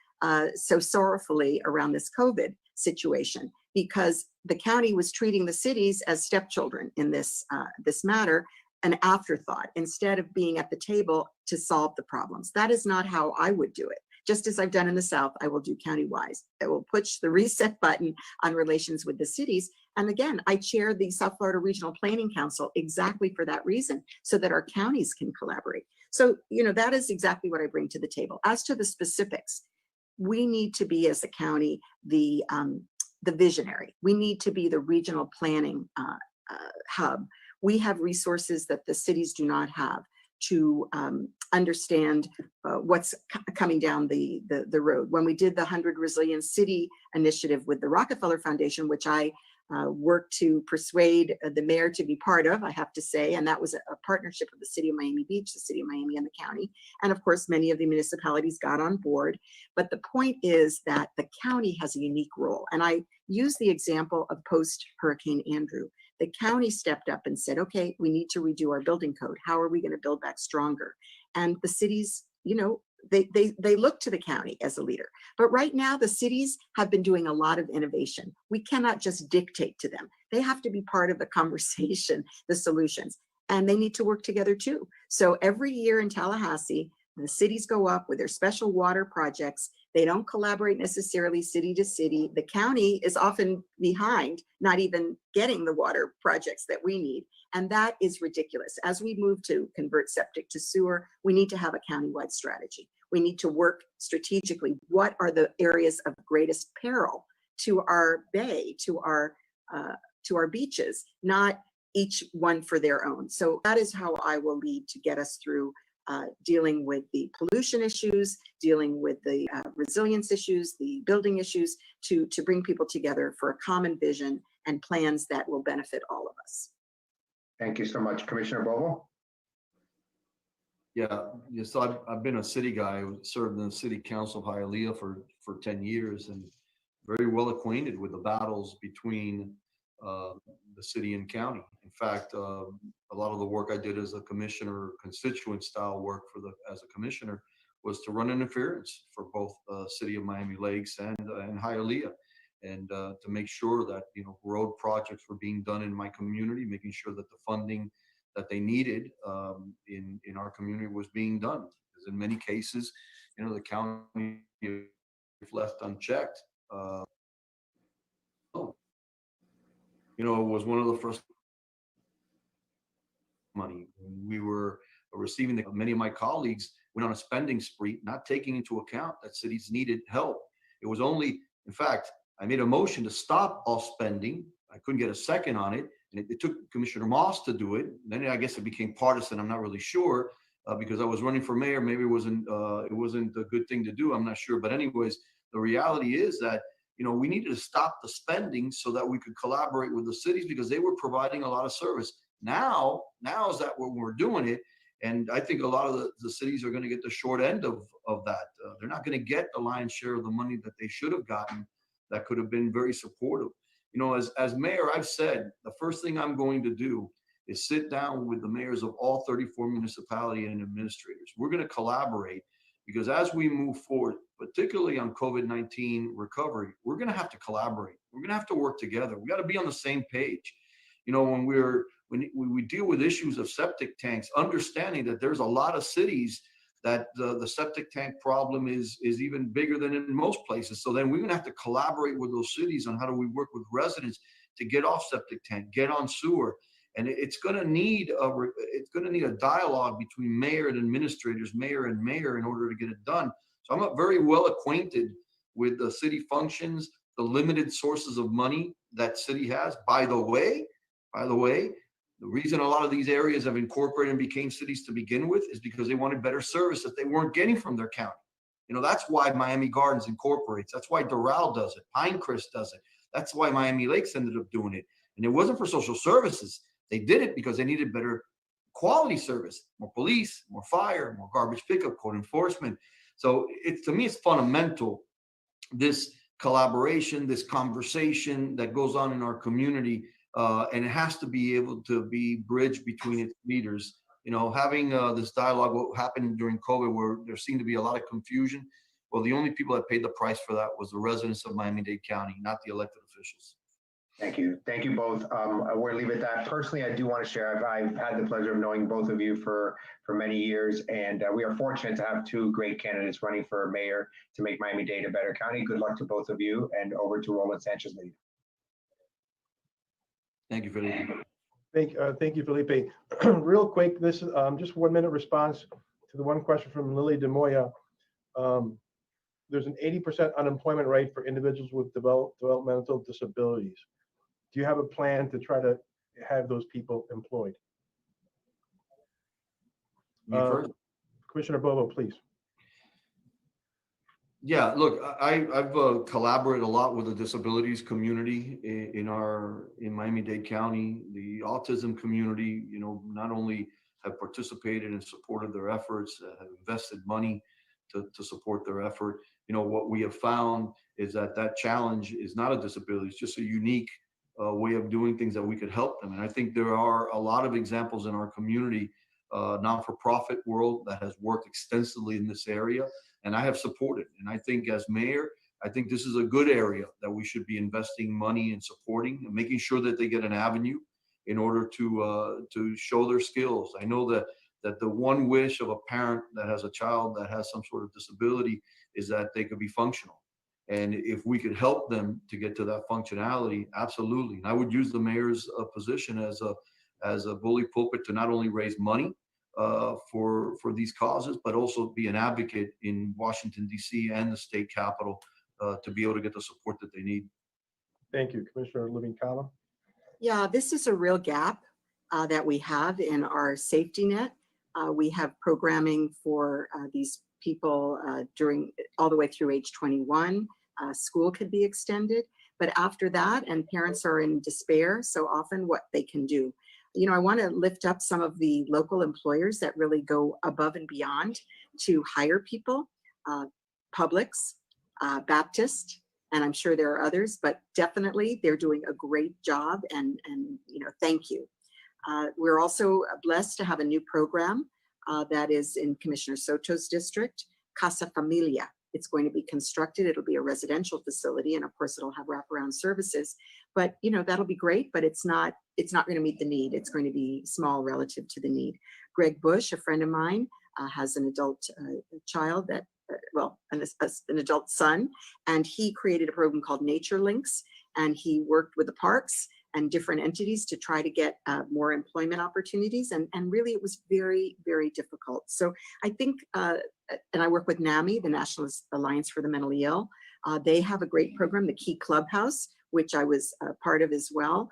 so sorrowfully around this COVID situation, because the county was treating the cities as stepchildren in this matter, an afterthought, instead of being at the table to solve the problems. That is not how I would do it. Just as I've done in the South, I will do county-wise. I will push the reset button on relations with the cities. And again, I chair the South Florida Regional Planning Council exactly for that reason, so that our counties can collaborate. So, that is exactly what I bring to the table. As to the specifics, we need to be, as a county, the visionary. We need to be the regional planning hub. We have resources that the cities do not have to understand what's coming down the road. When we did the 100 Resilient City initiative with the Rockefeller Foundation, which I worked to persuade the mayor to be part of, I have to say, and that was a partnership of the city of Miami Beach, the city of Miami, and the county. And of course, many of the municipalities got on board. But the point is that the county has a unique role. And I use the example of post-Hurricane Andrew. The county stepped up and said, okay, we need to redo our building code. How are we going to build back stronger? And the cities, they look to the county as a leader. But right now, the cities have been doing a lot of innovation. We cannot just dictate to them. They have to be part of the conversation, the solutions, and they need to work together too. So every year in Tallahassee, the cities go up with their special water projects. They don't collaborate necessarily city to city. The county is often behind, not even getting the water projects that we need. And that is ridiculous. As we move to convert septic to sewer, we need to have a countywide strategy. We need to work strategically. What are the areas of greatest peril to our bay, to our beaches, not each one for their own. So that is how I will lead to get us through dealing with the pollution issues, dealing with the resilience issues, the building issues, to bring people together for a common vision and plans that will benefit all of us. Thank you so much. Commissioner Bobo? Yeah, so I've been a city guy. I served in the city council of Hialeah for 10 years and very well acquainted with the battles between the city and county. In fact, a lot of the work I did as a commissioner, constituent style work as a commissioner, was to run interference for both city of Miami Lakes and Hialeah, and to make sure that road projects were being done in my community, making sure that the funding that they needed in our community was being done. Because in many cases, the county, if left unchecked, it was one of the first money. We were receiving many of my colleagues went on a spending spree, not taking into account that cities needed help. It was only, in fact, I made a motion to stop all spending. I couldn't get a second on it. And it took Commissioner Moss to do it. Then I guess it became partisan. I'm not really sure because I was running for mayor. Maybe it wasn't a good thing to do. I'm not sure. But anyways, the reality is that we needed to stop the spending so that we could collaborate with the cities because they were providing a lot of service. Now is that when we're doing it, and I think a lot of the cities are going to get the short end of that. They're not going to get the lion's share of the money that they should have gotten that could have been very supportive. As mayor, I've said the first thing I'm going to do is sit down with the mayors of all 34 municipalities and administrators. We're going to collaborate because as we move forward, particularly on COVID-19 recovery, we're going to have to collaborate. We're going to have to work together. We got to be on the same page. When we deal with issues of septic tanks, understanding that there's a lot of cities that the septic tank problem is even bigger than in most places. So then we're going to have to collaborate with those cities on how do we work with residents to get off septic tank, get on sewer. And it's going to need a dialogue between mayor and administrators, mayor and mayor, in order to get it done. So I'm very well acquainted with the city functions, the limited sources of money that city has. By the way, the reason a lot of these areas have incorporated and became cities to begin with is because they wanted better service that they weren't getting from their county. That's why Miami Gardens incorporates. That's why Doral does it. Pinecrest does it. That's why Miami Lakes ended up doing it. And it wasn't for social services. They did it because they needed better quality service, more police, more fire, more garbage pickup, code enforcement. So to me, it's fundamental, this collaboration, this conversation that goes on in our community and it has to be able to be bridged between its leaders. You know, having this dialogue, what happened during COVID, where there seemed to be a lot of confusion. Well, the only people that paid the price for that was the residents of Miami-Dade County, not the elected officials. Thank you. Thank you both. We're going to leave it at that. Personally, I do want to share, I've had the pleasure of knowing both of you for many years, and we are fortunate to have two great candidates running for mayor to make Miami-Dade a better county. Good luck to both of you, and over to Roland Sanchez. Thank you, Felipe. Thank you, Felipe. Real quick, this is just 1 minute response to the one question from Lily De Moya. There's an 80% unemployment rate for individuals with developmental disabilities. Do you have a plan to try to have those people employed? Commissioner Bovo, please. Yeah, look, I've collaborated a lot with the disabilities community in Miami-Dade County. The autism community, you know, not only have participated and supported their efforts, have invested money to support their effort. You know, what we have found is that challenge is not a disability, it's just a unique way of doing things that we could help them. And I think there are a lot of examples in our community, non-for-profit world, that has worked extensively in this area, and I have supported. And I think as mayor, I think this is a good area that we should be investing money and supporting and making sure that they get an avenue in order to show their skills. I know that the one wish of a parent that has a child that has some sort of disability is that they could be functional. And if we could help them to get to that functionality, absolutely. And I would use the mayor's position as a bully pulpit to not only raise money for these causes, but also be an advocate in Washington, D.C. and the state capitol to be able to get the support that they need. Thank you. Commissioner Levine-Cava. Yeah, this is a real gap that we have in our safety net. We have programming for these people during all the way through age 21. School could be extended, but after that, and parents are in despair so often what they can do. You know, I want to lift up some of the local employers that really go above and beyond to hire people, Publix, Baptist, and I'm sure there are others, but definitely they're doing a great job, and you know, thank you. We're also blessed to have a new program that is in Commissioner Soto's district, Casa Familia. It's going to be constructed. It'll be a residential facility, and of course, it'll have wraparound services. But you know, that'll be great. But it's not going to meet the need. It's going to be small relative to the need. Greg Bush, a friend of mine, has an adult child that, well, an adult son, and he created a program called Nature Links, and he worked with the parks and different entities to try to get more employment opportunities. And really, it was very, very difficult. So I think, and I work with NAMI, the National Alliance for the Mentally Ill. They have a great program, the Key Clubhouse, which I was part of as well,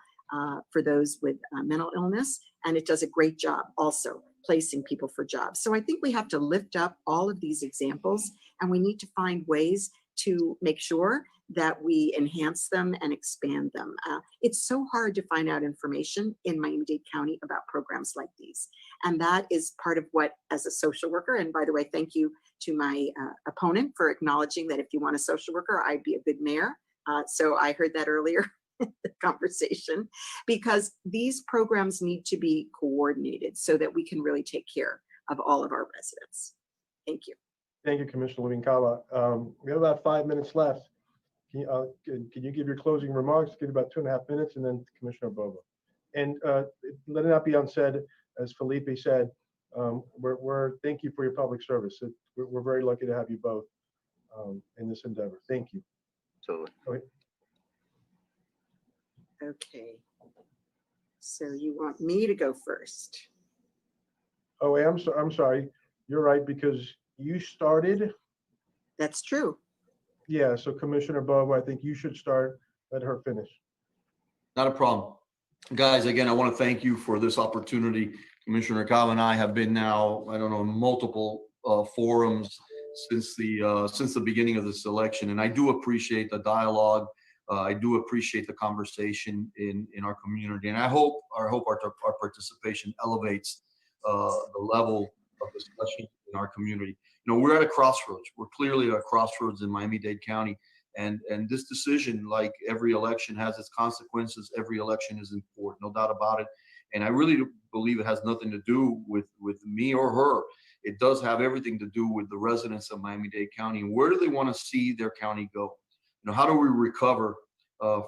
for those with mental illness. And it does a great job also placing people for jobs. So I think we have to lift up all of these examples, and we need to find ways to make sure that we enhance them and expand them. It's so hard to find out information in Miami-Dade County about programs like these. And that is part of what, as a social worker, and by the way, thank you to my opponent for acknowledging that if you want a social worker, I'd be a good mayor. So I heard that earlier in the conversation, because these programs need to be coordinated so that we can really take care of all of our residents. Thank you. Thank you, Commissioner Levine-Cava. We have about 5 minutes left. Can you give your closing remarks? Give about 2.5 minutes, and then Commissioner Bovo. And let it not be unsaid, as Felipe said, thank you for your public service. We're very lucky to have you both in this endeavor. Thank you. Absolutely. Okay. So you want me to go first? Oh, wait, I'm sorry. You're right, because you started. That's true. Yeah, so Commissioner Bovo, I think you should start. Let her finish. Not a problem. Guys, again, I want to thank you for this opportunity. Commissioner Cava and I have been now, I don't know, multiple forums since the beginning of this election, and I do appreciate the dialogue. I do appreciate the conversation in our community, and I hope our participation elevates the level of discussion in our community. You know, we're at a crossroads. We're clearly at a crossroads in Miami-Dade County. And this decision, like every election, has its consequences. Every election is important, no doubt about it. And I really believe it has nothing to do with me or her. It does have everything to do with the residents of Miami-Dade County. And where do they want to see their county go? How do we recover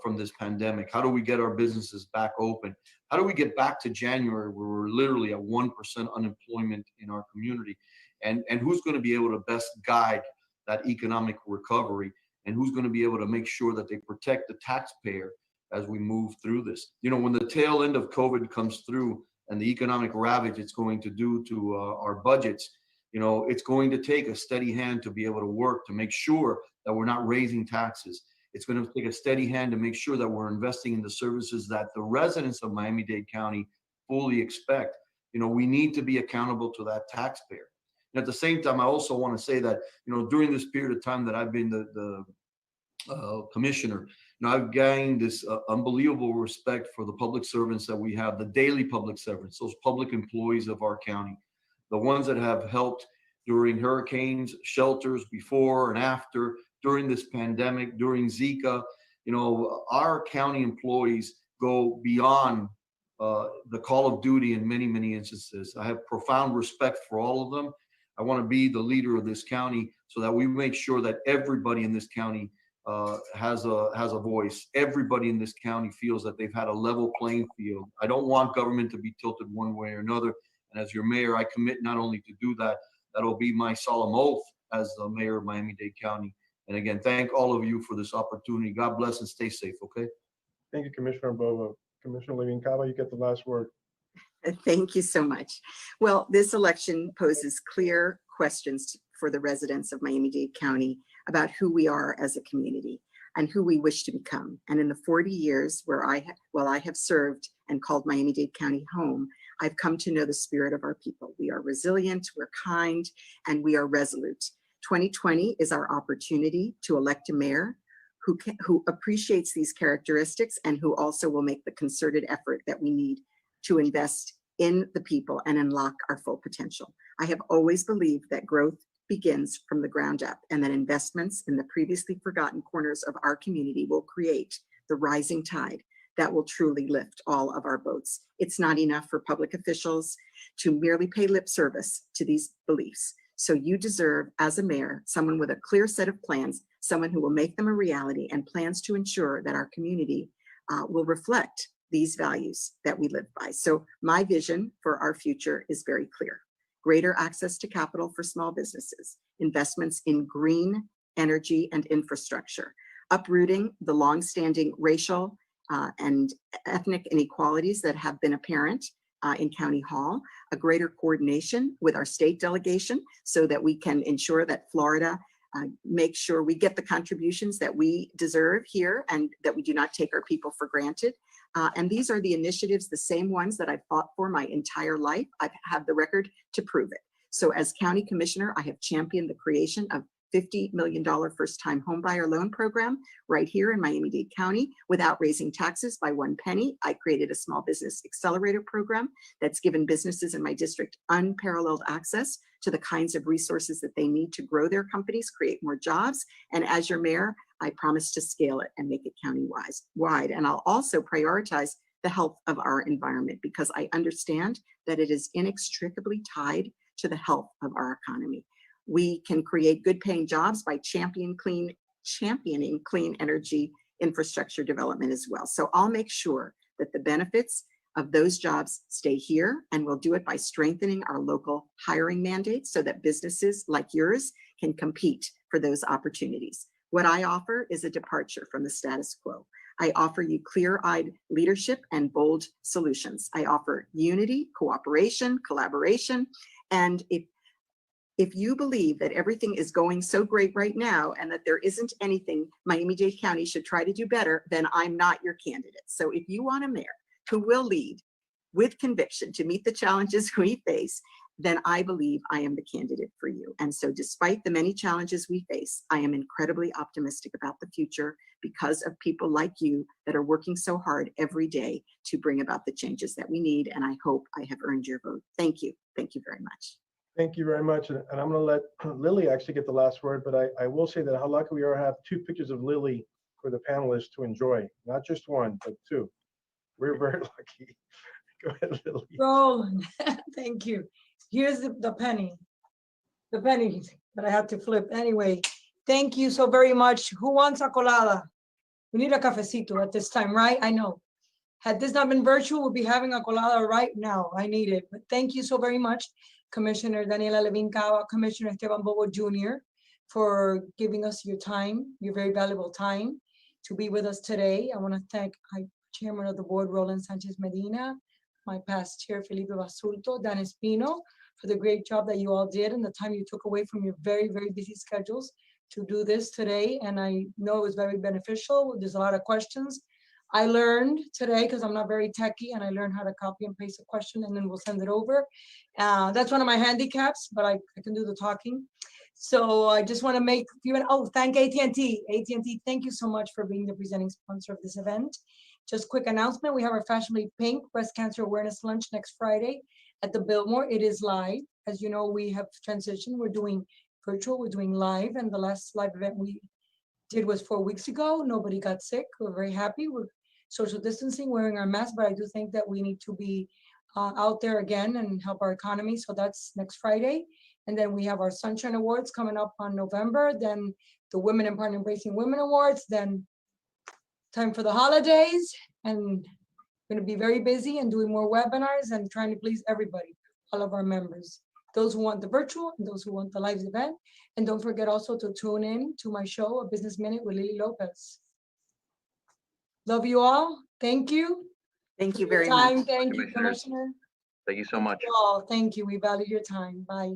from this pandemic? How do we get our businesses back open? How do we get back to January where we're literally at 1% unemployment in our community? And who's going to be able to best guide that economic recovery? And who's going to be able to make sure that they protect the taxpayer as we move through this? When the tail end of COVID comes through and the economic ravage it's going to do to our budgets, it's going to take a steady hand to be able to work to make sure that we're not raising taxes. It's going to take a steady hand to make sure that we're investing in the services that the residents of Miami-Dade County fully expect. We need to be accountable to that taxpayer. And at the same time, I also want to say that, during this period of time that I've been the commissioner, I've gained this unbelievable respect for the public servants that we have, the daily public servants, those public employees of our county, the ones that have helped during hurricanes, shelters before and after, during this pandemic, during Zika. Our county employees go beyond the call of duty in many, many instances. I have profound respect for all of them. I want to be the leader of this county so that we make sure that everybody in this county has a voice. Everybody in this county feels that they've had a level playing field. I don't want government to be tilted one way or another. And as your mayor, I commit not only to do that, that'll be my solemn oath as the mayor of Miami-Dade County. And again, thank all of you for this opportunity. God bless and stay safe, okay? Thank you, Commissioner Bovo. Commissioner Levine-Cava, you get the last word. Thank you so much. Well, this election poses clear questions for the residents of Miami-Dade County about who we are as a community and who we wish to become. And in the 40 years where I have served and called Miami-Dade County home, I've come to know the spirit of our people. We are resilient, we're kind, and we are resolute. 2020 is our opportunity to elect a mayor who appreciates these characteristics and who also will make the concerted effort that we need to invest in the people and unlock our full potential. I have always believed that growth begins from the ground up and that investments in the previously forgotten corners of our community will create the rising tide that will truly lift all of our boats. It's not enough for public officials to merely pay lip service to these beliefs. So you deserve, as a mayor, someone with a clear set of plans, someone who will make them a reality and plans to ensure that our community will reflect these values that we live by. So my vision for our future is very clear. Greater access to capital for small businesses, investments in green energy and infrastructure, uprooting the longstanding racial and ethnic inequalities that have been apparent in County Hall, a greater coordination with our state delegation so that we can ensure that Florida make sure we get the contributions that we deserve here and that we do not take our people for granted. And these are the initiatives, the same ones that I've fought for my entire life. I have the record to prove it. So as county commissioner, I have championed the creation of $50 million first-time homebuyer loan program right here in Miami-Dade County without raising taxes by one penny. I created a small business accelerator program that's given businesses in my district unparalleled access to the kinds of resources that they need to grow their companies, create more jobs. And as your mayor, I promise to scale it and make it county-wide. And I'll also prioritize the health of our environment because I understand that it is inextricably tied to the health of our economy. We can create good paying jobs by championing clean energy infrastructure development as well. So I'll make sure that the benefits of those jobs stay here, and we'll do it by strengthening our local hiring mandates so that businesses like yours can compete for those opportunities. What I offer is a departure from the status quo. I offer you clear-eyed leadership and bold solutions. I offer unity, cooperation, collaboration, and if you believe that everything is going so great right now and that there isn't anything Miami-Dade County should try to do better, then I'm not your candidate. So if you want a mayor who will lead with conviction to meet the challenges we face, then I believe I am the candidate for you. And so despite the many challenges we face, I am incredibly optimistic about the future because of people like you that are working so hard every day to bring about the changes that we need. And I hope I have earned your vote. Thank you. Thank you very much. Thank you very much. And I'm going to let Lily actually get the last word, but I will say that how lucky we are to have 2 pictures of Lily for the panelists to enjoy. Not just 1, but 2. We're very lucky. Go ahead, Lily. Roland, thank you. Here's the penny that I had to flip. Anyway, thank you so very much. Who wants a colada? We need a cafecito at this time, right? I know. Had this not been virtual, we'll be having a colada right now. I need it. But thank you so very much, Commissioner Daniela Levin Cava, Commissioner Esteban Bobo Jr., for giving us your time, your very valuable time to be with us today. I want to thank my Chairman of the Board, Roland Sanchez Medina, my past chair, Felipe Basulto, Dan Espino, for the great job that you all did and the time you took away from your very, very busy schedules to do this today. And I know it was very beneficial. There's a lot of questions. I learned today, because I'm not very techy, and I learned how to copy and paste a question and then we'll send it over. That's one of my handicaps, but I can do the talking. So I just want to make you thank AT&T. AT&T, thank you so much for being the presenting sponsor of this event. Just quick announcement, we have our Fashionably Pink Breast Cancer Awareness Lunch next Friday at the Biltmore. It is live. As you know, we have transitioned. We're doing virtual, we're doing live, and the last live event we did was 4 weeks ago. Nobody got sick. We're very happy. We're social distancing, wearing our masks, but I do think that we need to be out there again and help our economy. So that's next Friday. And then we have our Sunshine Awards coming up on November, then the Women in Partner Embracing Women Awards, then time for the holidays, and going to be very busy and doing more webinars and trying to please everybody, all of our members, those who want the virtual and those who want the live event. And don't forget also to tune in to my show, A Business Minute with Lily Lopez. Love you all. Thank you. Thank you very much. Thank you, Commissioner. Thank you so much. Thank you. We value your time. Bye.